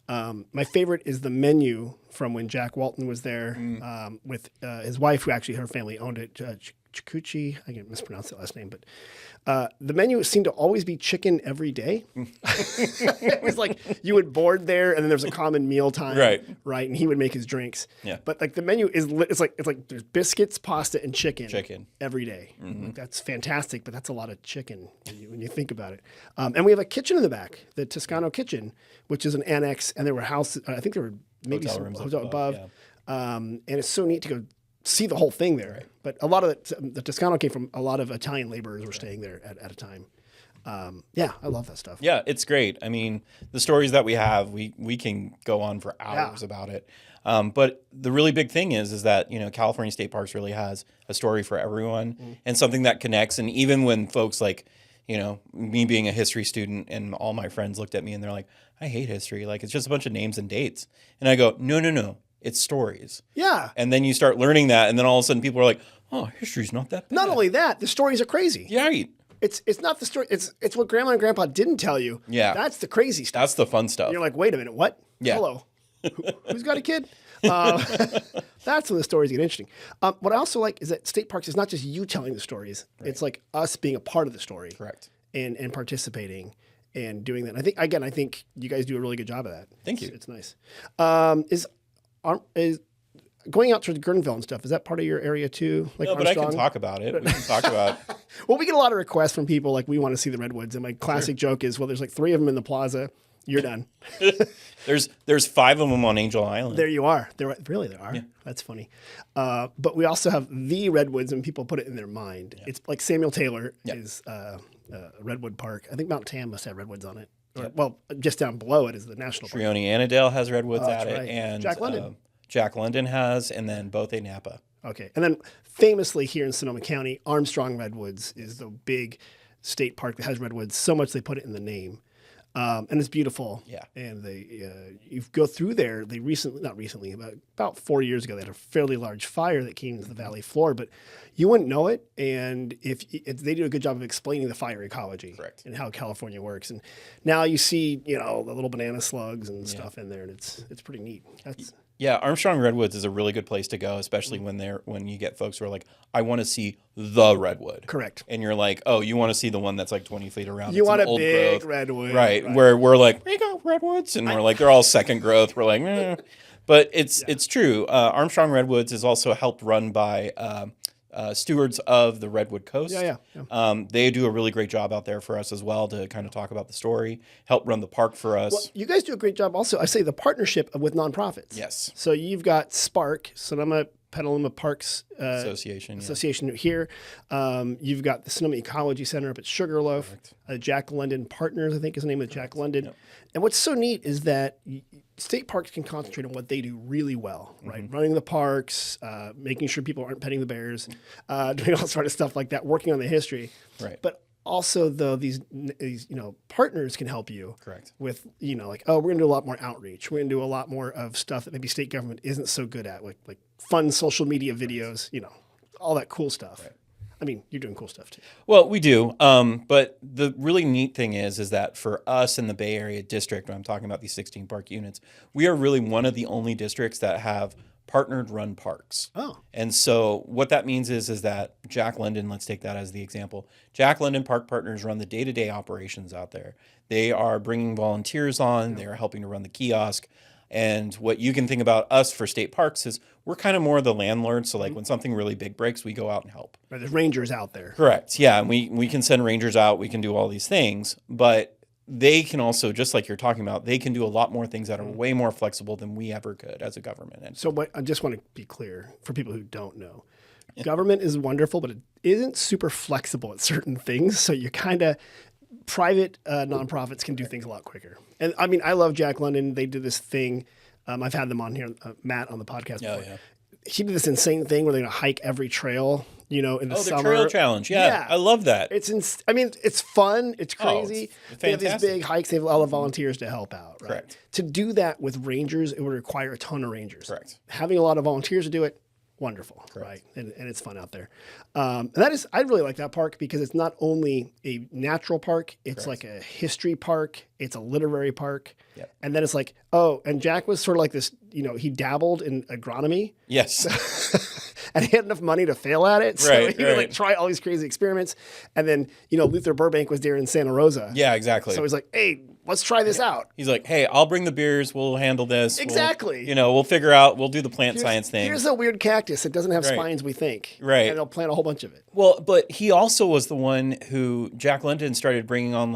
My favorite is the menu from when Jack Walton was there with his wife, who actually her family owned it, Chikuchi. I can mispronounce that last name, but the menu seemed to always be chicken every day. It was like you would board there, and then there's a common meal time, right? And he would make his drinks. Yeah. But like the menu is, it's like there's biscuits, pasta, and chicken every day. Like, that's fantastic, but that's a lot of chicken when you think about it. And we have a kitchen in the back, the Toscano kitchen, which is an annex, and there were houses. I think there were maybe hotel some rooms hotel above. Yeah. And it's so neat to go see the whole thing there. But a lot of the Toscano came from a lot of Italian laborers were staying there at a time. Yeah, I love that stuff. Yeah, it's great. I mean, the stories that we have, we can go on for hours about it. But the really big thing is that, California State Parks really has a story for everyone and something that connects. And even when folks like, me being a history student and all my friends looked at me and they're like, I hate history. Like, it's just a bunch of names and dates. And I go, no. It's stories. Yeah. And then you start learning that. And then all of a sudden people are like, oh, history's not that bad. Not only that, the stories are crazy. Yeah, right. It's not the story. It's what Grandma and Grandpa didn't tell you. Yeah. That's the crazy stuff. That's the fun stuff. You're like, wait a minute, what? Yeah. Hello. Who's got a kid? That's when the stories get interesting. What I also like is that state parks is not just you telling the stories. Right. It's like us being a part of the story. Correct. And participating and doing that. I think you guys do a really good job of that. Thank you. It's nice. Is going out to Guerneville and stuff, is that part of your area too? Like no, but Armstrong? I can talk about it. We can talk about. Well, we get a lot of requests from people like, we want to see the redwoods. And my classic joke is, well, there's like 3 of them in the plaza. You're done. There's 5 of them on Angel Island. There you are. There are. Yeah. That's funny. But we also have the redwoods, and people put it in their mind. Yeah. It's like Samuel Taylor is Redwood Park. I think Mount Tam must have redwoods on it. Or, well, just down below it is the national park. Trione Annandale has redwoods at right. it, and Jack London. Jack London has, and then both a Napa. Okay, and then famously here in Sonoma County, Armstrong Redwoods is the big state park that has redwoods. So much they put it in the name. And it's beautiful. Yeah. And you go through there. They about 4 years ago, they had a fairly large fire that came to the valley floor, but you wouldn't know it. And if they do a good job of explaining the fire ecology. Correct. And how California works. And now you see, the little banana slugs and stuff in there, and it's pretty neat. Yeah, Armstrong Redwoods is a really good place to go, especially when you get folks who are like, I want to see the redwood. Correct. And you're like, oh, you want to see the one that's like 20 feet around. You want a old big growth. redwood. Right, where we're like, we got redwoods, and we're like, they're all second growth. We're like, eh. But it's true. Armstrong Redwoods is also helped run by stewards of the Redwood Coast. Yeah. They do a really great job out there for us as well to kind of talk about the story, help run the park for us. Well, you guys do a great job also. I say the partnership with nonprofits. Yes. So you've got Spark, Sonoma Petaluma Parks Association here. You've got the Sonoma Ecology Center up at Sugarloaf. Jack London Partners, I think is the name of Jack London. Yep. And what's so neat is that state parks can concentrate on what they do really well, right? Mm-hmm. Running the parks, making sure people aren't petting the bears, doing all sort of stuff like that, working on the history. Right. But also, though, these partners can help you. Correct. With, like, oh, we're going to do a lot more outreach. We're going to do a lot more of stuff that maybe state government isn't so good at, like fun social media videos, all that cool stuff. Right. I mean, you're doing cool stuff too. Well, we do. But the really neat thing is that for us in the Bay Area district, when I'm talking about these 16 park units, we are really one of the only districts that have partnered run parks. Oh. And so what that means is that Jack London, let's take that as the example. Jack London Park Partners run the day-to-day operations out there. They are bringing volunteers on. They are helping to run the kiosk. And what you can think about us for state parks is we're kind of more the landlord. So like when something really big breaks, we go out and help. Right, there's rangers out there. Correct. Yeah. And we can send rangers out. We can do all these things. But they can also, just like you're talking about, they can do a lot more things that are way more flexible than we ever could as a government. And so I just want to be clear for people who don't know. Government is wonderful, but it isn't super flexible at certain things. So you kind of... Private nonprofits can do things a lot quicker. And I mean, I love Jack London. They did this thing. I've had them on here, Matt on the podcast before. Yeah. He did this insane thing where they're going to hike every trail, in the summer. The trail challenge. Yeah. I love that. It's fun. It's crazy. They have these big hikes. They have all the volunteers to help out. Right? Correct. To do that with rangers, it would require a ton of rangers. Correct. Having a lot of volunteers to do it, wonderful, right? And it's fun out there. And I really like that park because it's not only a natural park, it's like a history park, it's a literary park. Yep. And then it's like, and Jack was sort of like this, he dabbled in agronomy. Yes. And he had enough money to fail at it. So he would try all these crazy experiments. And then, Luther Burbank was there in Santa Rosa. Yeah, exactly. So he's like, hey, let's try this out. He's like, hey, I'll bring the beers. We'll handle this. Exactly. We'll figure out, we'll do the plant science thing. Here's a weird cactus that doesn't have spines, we think. Right. And they'll plant a whole bunch of it. Well, but he also was the one who Jack London started bringing on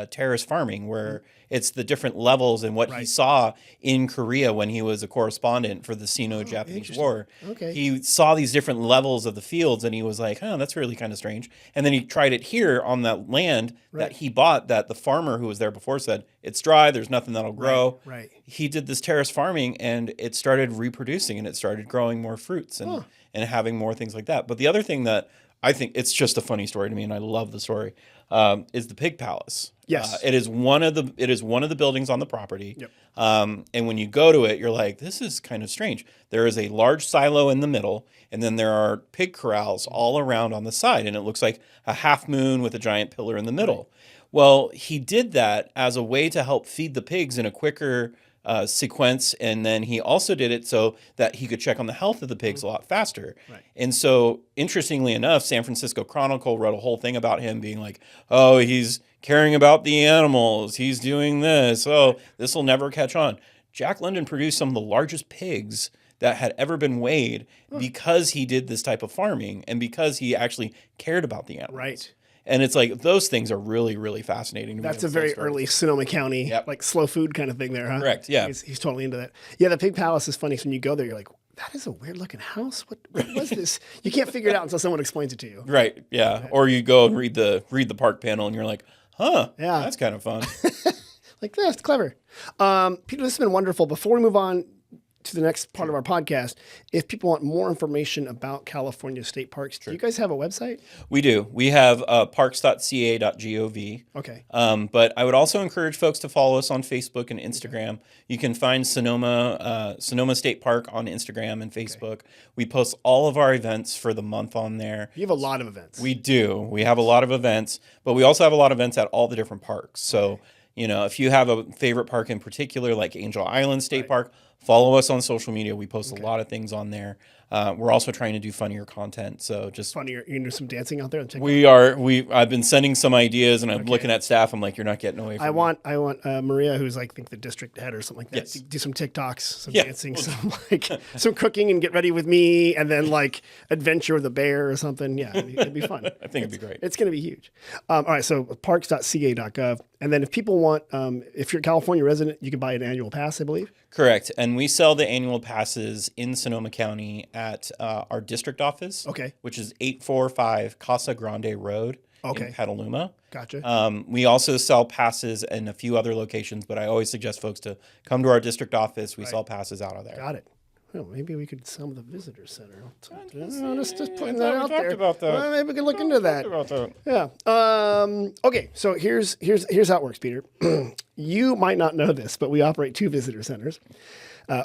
terrace farming, where it's the different levels and what he saw in Korea when he was a correspondent for the Sino-Japanese War. Okay. He saw these different levels of the fields and he was like, that's really kind of strange. And then he tried it here on that land that he bought, that the farmer who was there before said, it's dry, there's nothing that'll grow. Right. He did this terrace farming and it started reproducing and it started growing more fruits and having more things like that. But the other thing that I think it's just a funny story to me, and I love the story, is the pig palace. Yes. It is one of the buildings on the property. Yep. And when you go to it, you're like, this is kind of strange. There is a large silo in the middle, and then there are pig corrals all around on the side, and it looks like a half moon with a giant pillar in the middle. Well, he did that as a way to help feed the pigs in a quicker sequence, and then he also did it so that he could check on the health of the pigs a lot faster. Right. And so, interestingly enough, San Francisco Chronicle wrote a whole thing about him being like, oh, he's caring about the animals, he's doing this, oh, this will never catch on. Jack London produced some of the largest pigs that had ever been weighed because he did this type of farming and because he actually cared about the animals. Right. And it's like those things are really, really fascinating to me. That's a very early Sonoma County, like slow food kind of thing there, huh? Correct, yeah. He's totally into that. Yeah, the Pig Palace is funny. So when you go there, you're like, that is a weird looking house. What was this? You can't figure it out until someone explains it to you. Right, yeah. Or you go and read the park panel and you're like, huh, yeah, that's kind of fun. Like, that's clever. Peter, this has been wonderful. Before we move on to the next part of our podcast, if people want more information about California state parks, do you guys have a website? We do. We have parks.ca.gov. Okay. But I would also encourage folks to follow us on Facebook and Instagram. Okay. You can find Sonoma State Park on Instagram and Facebook. Okay. We post all of our events for the month on there. You have a lot of events. We do. We have a lot of events, but we also have a lot of events at all the different parks. So, you know, if you have a favorite park in particular, like Angel Island State Park, follow us on social media. We post a lot of things on there. We're also trying to do funnier content. So just funnier. You can do some dancing out there. And I've been sending some ideas, and I'm looking at staff. I'm like, you're not getting away from me. I want Maria, who's like, I think the district head or something like that. Yes. To do some TikToks, some dancing, some cooking, and get ready with me, and then like adventure with a bear or something. Yeah, it'd be fun. I think it'd be great. It's going to be huge. All right, so parks.ca.gov, and then if people want, if you're a California resident, you can buy an annual pass, I believe. Correct, and we sell the annual passes in Sonoma County at our district office, which is 845 Casa Grande Road in Petaluma. Gotcha. We also sell passes in a few other locations, but I always suggest folks to come to our district office. We sell passes out of there. Got it. Well, maybe we could sell the visitor center. Just putting that out there. About that. Well, maybe we can look into that. About that. Yeah. Okay. So here's how it works, Peter. You might not know this, but we operate 2 visitor centers.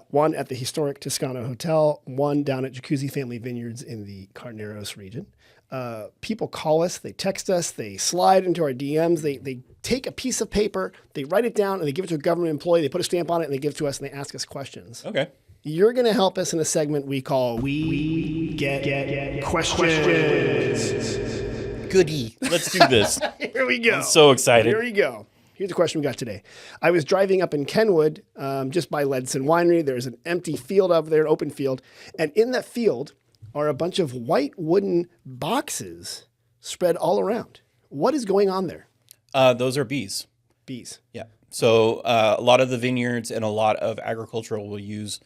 One at the historic Toscano Hotel, one down at Jacuzzi Family Vineyards in the Carneros region. People call us, they text us, they slide into our DMs, they take a piece of paper, they write it down, and they give it to a government employee, they put a stamp on it, and they give it to us, and they ask us questions. Okay. You're going to help us in a segment we call We Get Questions. Goody. Let's do this. Here we go. I'm so excited. Here we go. Here's the question we got today. I was driving up in Kenwood, just by Ledson Winery. There's an empty field over there, an open field. And in that field are a bunch of white wooden boxes spread all around. What is going on there? Those are bees. Bees. Yeah. So a lot of the vineyards and a lot of agricultural will use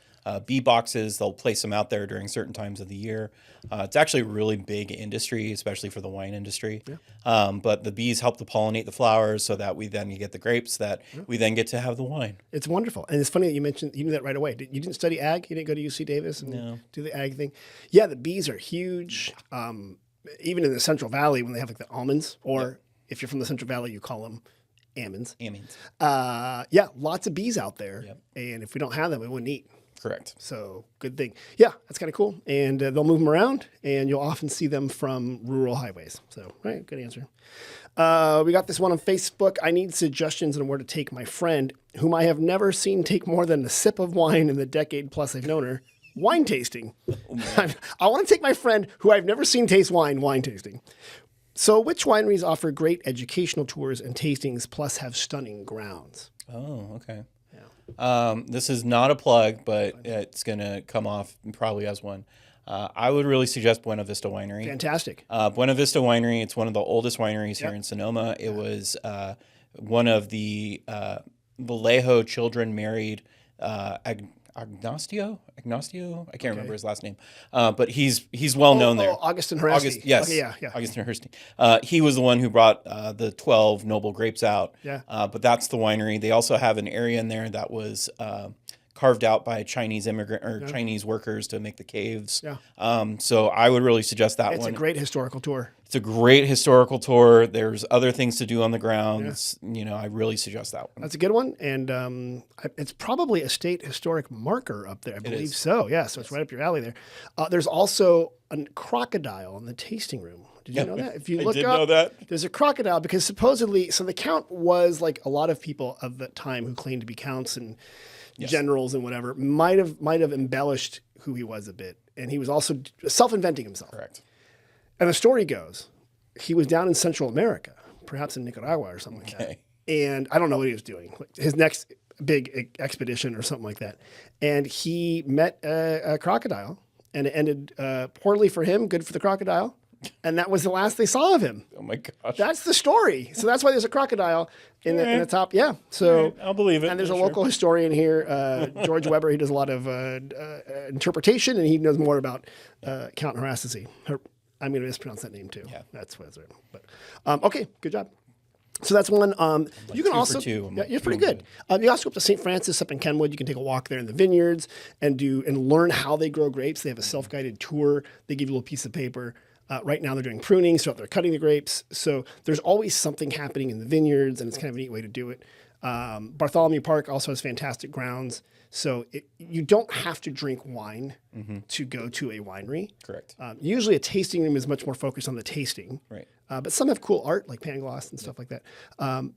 bee boxes. They'll place them out there during certain times of the year. It's actually a really big industry, especially for the wine industry. Yeah. But the bees help to pollinate the flowers so that you get the grapes that we then get to have the wine. It's wonderful. And it's funny that you mentioned, you knew that right away. You didn't study ag? You didn't go to UC Davis and do the ag thing? Yeah, the bees are huge. Even in the Central Valley when they have like the almonds, or if you're from the Central Valley, you call them almonds. Yeah, lots of bees out there. Yep. And if we don't have them, we wouldn't eat. Correct. So good thing. Yeah, that's kind of cool. And they'll move them around, and you'll often see them from rural highways. So, right, good answer. We got this one on Facebook. I need suggestions on where to take my friend, whom I have never seen take more than a sip of wine in the decade plus I've known her, wine tasting. I want to take my friend, who I've never seen taste wine tasting. So which wineries offer great educational tours and tastings, plus have stunning grounds? Oh, okay. This is not a plug, but it's going to come off probably as one. I would really suggest Buena Vista Winery. Fantastic. Buena Vista Winery, it's one of the oldest wineries here in Sonoma. It was one of the Vallejo children married Agnostio? I can't remember his last name. But he's well known there. Augustin Hursti. Yes. Okay, yeah. Augustin Hursti. He was the one who brought the 12 noble grapes out. Yeah. But that's the winery. They also have an area in there that was carved out by Chinese Chinese workers to make the caves. Yeah. So I would really suggest that one. It's a great historical tour. It's a great historical tour. There's other things to do on the grounds. You know, I really suggest that one. That's a good one. And it's probably a state historic marker up there. I believe is. so. Yeah. So it's right up your alley there. There's also a crocodile in the tasting room. Did you know that? If you look did up, know that. there's a crocodile because supposedly, so the count was like a lot of people of that time who claimed to be counts and generals and whatever might have embellished who he was a bit. And he was also self-inventing himself. Correct. And the story goes, he was down in Central America, perhaps in Nicaragua or something like that. And I don't know what he was doing. His next big expedition or something like that. And he met a crocodile, and it ended poorly for him, good for the crocodile. And that was the last they saw of him. Oh my gosh. That's the story. So that's why there's a crocodile in the top. Yeah. So I'll believe it. And there's a local historian here, George Weber. He does a lot of interpretation, and he knows more about Count Harassi. I'm going to mispronounce that name too. Yeah. That's what it's right. But okay, good job. So that's one. You can also, yeah, you're pretty good. You also go up to St. Francis up in Kenwood. You can take a walk there in the vineyards and learn how they grow grapes. They have a self-guided tour. They give you a little piece of paper. Right now they're doing pruning, so they're cutting the grapes. So there's always something happening in the vineyards, and it's kind of a neat way to do it. Bartholomew Park also has fantastic grounds. So you don't have to drink wine to go to a winery. Correct. Usually a tasting room is much more focused on the tasting. Right. But some have cool art like Pangloss and stuff like that.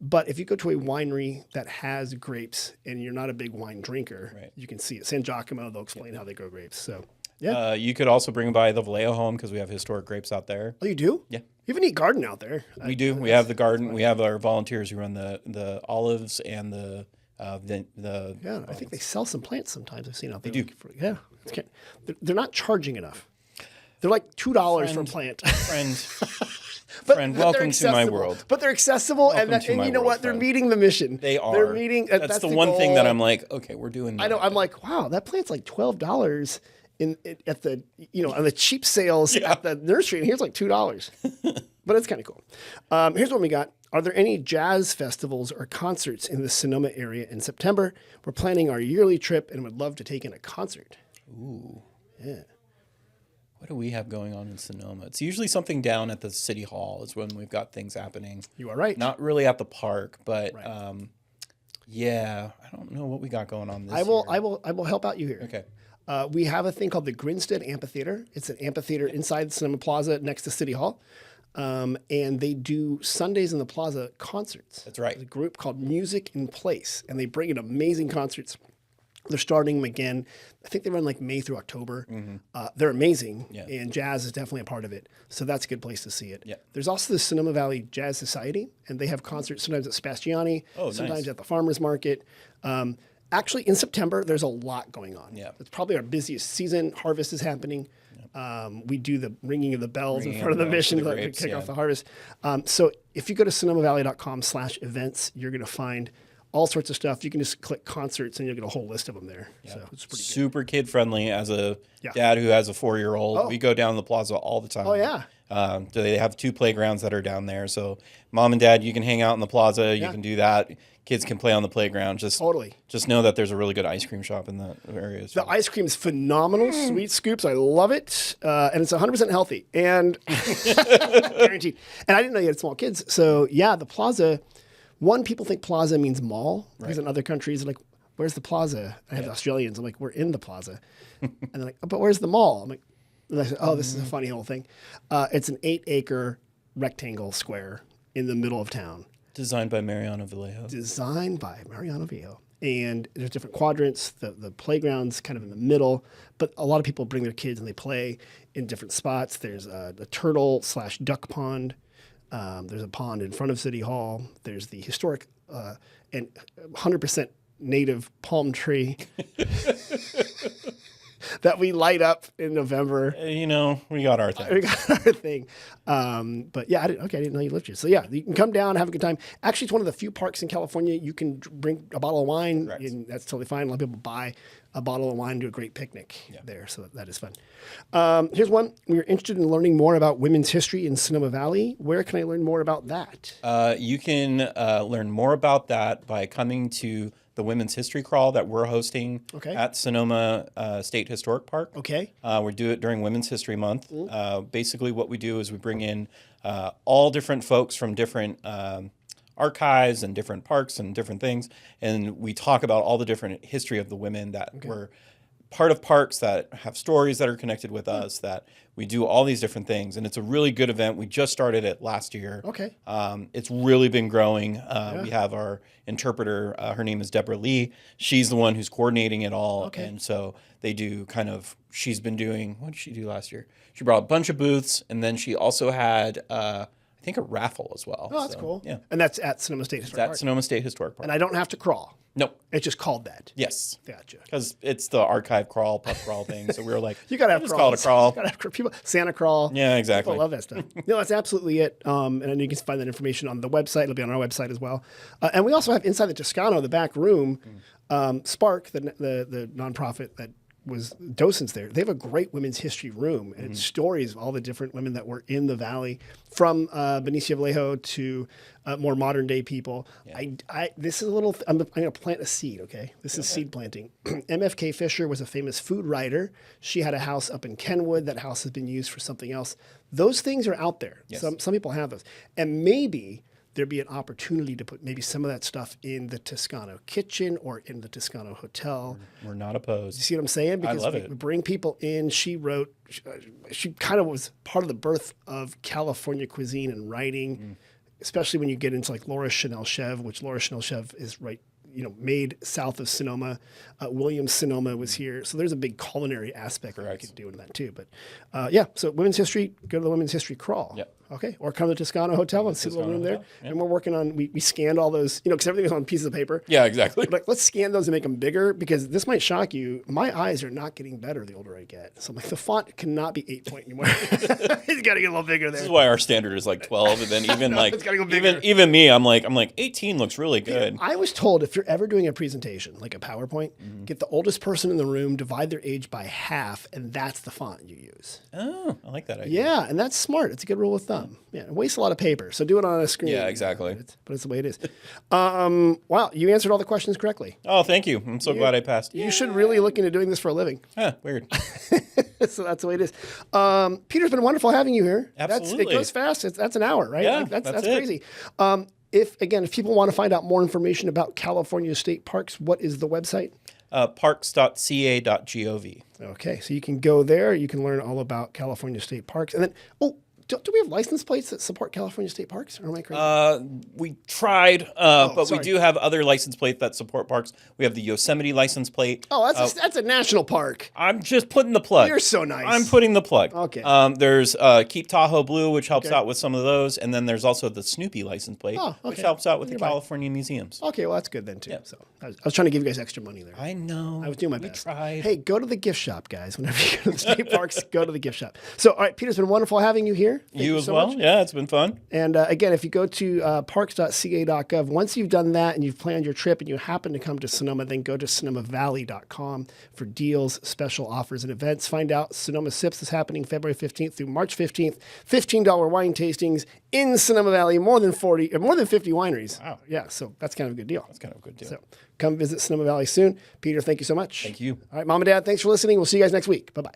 But if you go to a winery that has grapes and you're not a big wine drinker, you can see it. San Giacomo, they'll explain how they grow grapes. So yeah. You could also bring by the Vallejo home because we have historic grapes out there. Oh, you do? Yeah. You have a neat garden out there. We do. We have the garden. We have our volunteers who run the olives and the yeah, I think they sell some plants sometimes. I've seen out there. They do. Yeah. They're not charging enough. They're like $2 for a plant. Friend, welcome to my world. But they're accessible, and you know what? They're meeting the mission. They are. They're meeting. That's the one thing that I'm like, okay, we're doing that. I know. I'm like, wow, that plant's like $12 at the on the cheap sales at the nursery, and here's like $2. But it's kind of cool. Here's what we got. Are there any jazz festivals or concerts in the Sonoma area in September? We're planning our yearly trip and would love to take in a concert. Ooh. Yeah. What do we have going on in Sonoma? It's usually something down at the city hall is when we've got things happening. You are right. Not really at the park, but yeah, I don't know what we got going on this year. I will help out you here. Okay. We have a thing called the Grinstead Amphitheater. It's an amphitheater inside Sonoma Plaza next to City Hall. And they do Sundays in the Plaza concerts. That's right. There's a group called Music in Place, and they bring in amazing concerts. They're starting them again. I think they run like May through October. They're amazing, and jazz is definitely a part of it. So that's a good place to see it. Yeah. There's also the Sonoma Valley Jazz Society, and they have concerts sometimes at Spastiani, sometimes nice. at the Farmers Market. Actually, in September, there's a lot going on. Yeah. It's probably our busiest season. Harvest is happening. We do the ringing of the bells in front of the mission to kick off the harvest. So if you go to sonomavalley.com/events, you're going to find all sorts of stuff. You can just click concerts and you'll get a whole list of them there. Yeah. So it's pretty super kid friendly. As a dad who has a 4-year-old, we go down the plaza all the time. Oh yeah. They have 2 playgrounds that are down there. So mom and dad, you can hang out in the plaza. You can do that. Kids can play on the playground. Just know that there's a really good ice cream shop in that area. The ice cream is phenomenal. Sweet Scoops. I love it. And it's 100% healthy and guaranteed. And I didn't know you had small kids. So yeah, the plaza, people think plaza means mall. Because in other countries, they're like, where's the plaza? I have the Australians. I'm like, we're in the plaza. And they're like, oh, but where's the mall? I'm like, and I said, oh, this is a funny whole thing. It's an 8-acre rectangle square in the middle of town. Designed by Mariano Vallejo. And there's different quadrants. The playground's kind of in the middle, but a lot of people bring their kids and they play in different spots. There's a turtle/duck pond. There's a pond in front of City Hall. There's the historic and 100% native palm tree that we light up in November. We got our thing. But yeah, I didn't know you lived here. So yeah, you can come down, have a good time. Actually, it's one of the few parks in California you can bring a bottle of wine, and that's totally fine. A lot of people buy a bottle of wine and do a great picnic there, so that is fun. Here's one. We're interested in learning more about women's history in Sonoma Valley. Where can I learn more about that? You can learn more about that by coming to the Women's History Crawl that we're hosting at Sonoma State Historic Park. Okay. We do it during Women's History Month. Basically, what we do is we bring in all different folks from different archives and different parks and different things, and we talk about all the different history of the women that were part of parks, that have stories that are connected with us, that we do all these different things. And it's a really good event. We just started it last year. Okay. It's really been growing. We have our interpreter. Her name is Deborah Lee. She's the one who's coordinating it all. Okay. And so they do she's been doing, what did she do last year? She brought a bunch of booths, and then she also had, I think, a raffle as well. Oh, that's cool. Yeah. And that's at Sonoma State Historic Park. At Sonoma State Historic Park. And I don't have to crawl. No. It's just called that. Yes. Gotcha. Because it's the archive crawl, pub crawl thing. So we were like, you got to have just call it a crawl. You got to have people. Santa crawl. Yeah, exactly. People love that stuff. No, that's absolutely it. And then you can find that information on the website. It'll be on our website as well. And we also have inside the Toscano, the back room, Spark, the nonprofit that was docents there. They have a great women's history room, and it's stories of all the different women that were in the valley, from Benicio Vallejo to more modern day people. Yeah. This is a little. I'm going to plant a seed. Okay, this is seed planting. MFK Fisher was a famous food writer. She had a house up in Kenwood. That house has been used for something else. Those things are out there. Yes. Some people have those, and maybe there'd be an opportunity to put maybe some of that stuff in the Toscano kitchen or in the Toscano Hotel. We're not opposed. You see what I'm saying? Because I love it. we bring people in. She kind of was part of the birth of California cuisine and writing, especially when you get into like Laura Chanel Chev, which Laura Chanel Chev is made south of Sonoma. William Sonoma was here. So there's a big culinary aspect that we could do in that too. But so women's history, go to the Women's History Crawl. Yep. Okay. Or come to the Toscano Hotel and sit in the room there. Yep. And we're working on, we scanned all those, because everything was on pieces of paper. Yeah, exactly. Like, let's scan those and make them bigger, because this might shock you. My eyes are not getting better the older I get. So I'm like, the font cannot be 8-point anymore. It's got to get a little bigger there. This is why our standard is like 12. And then even it's gotta go bigger. even me, I'm like 18 looks really good. I was told if you're ever doing a presentation, like a PowerPoint, get the oldest person in the room, divide their age by half, and that's the font you use. Oh, I like that idea. Yeah, and that's smart. It's a good rule of thumb. Yeah, it wastes a lot of paper, so do it on a screen. Yeah, exactly. But it's the way it is. Wow, you answered all the questions correctly. Oh, thank you. I'm so glad I passed. You should really look into doing this for a living. Weird. So that's the way it is. Peter, it's been wonderful having you here. Absolutely. It goes fast. That's an hour, right? Yeah, that's it. crazy. If people want to find out more information about California state parks, what is the website? Parks.ca.gov. Okay, so you can go there. You can learn all about California state parks. And then, do we have license plates that support California state parks? Or am I crazy? We tried, but we do have other license plates that support parks. We have the Yosemite license plate. Oh, that's a national park. I'm just putting the plug. You're so nice. I'm putting the plug. Okay. There's Keep Tahoe Blue, which helps out with some of those. And then there's also the Snoopy license plate, which helps out with the California museums. Okay, well, that's good then, too. Yep. So I was trying to give you guys extra money there. I know. I was doing my best. We tried. Hey, go to the gift shop, guys. Whenever you go to the state parks, go to the gift shop. So, all right, Peter, it's been wonderful having you here. Thank you as so well. much. Yeah, it's been fun. And again, if you go to parks.ca.gov, once you've done that and you've planned your trip and you happen to come to Sonoma, then go to sonomavalley.com for deals, special offers, and events. Find out Sonoma Sips is happening February 15th through March 15th. $15 wine tastings in Sonoma Valley, more than 50 wineries. Wow. Yeah, so that's kind of a good deal. That's kind of a good deal. So come visit Sonoma Valley soon. Peter, thank you so much. Thank you. All right, Mom and Dad, thanks for listening. We'll see you guys next week. Bye-bye.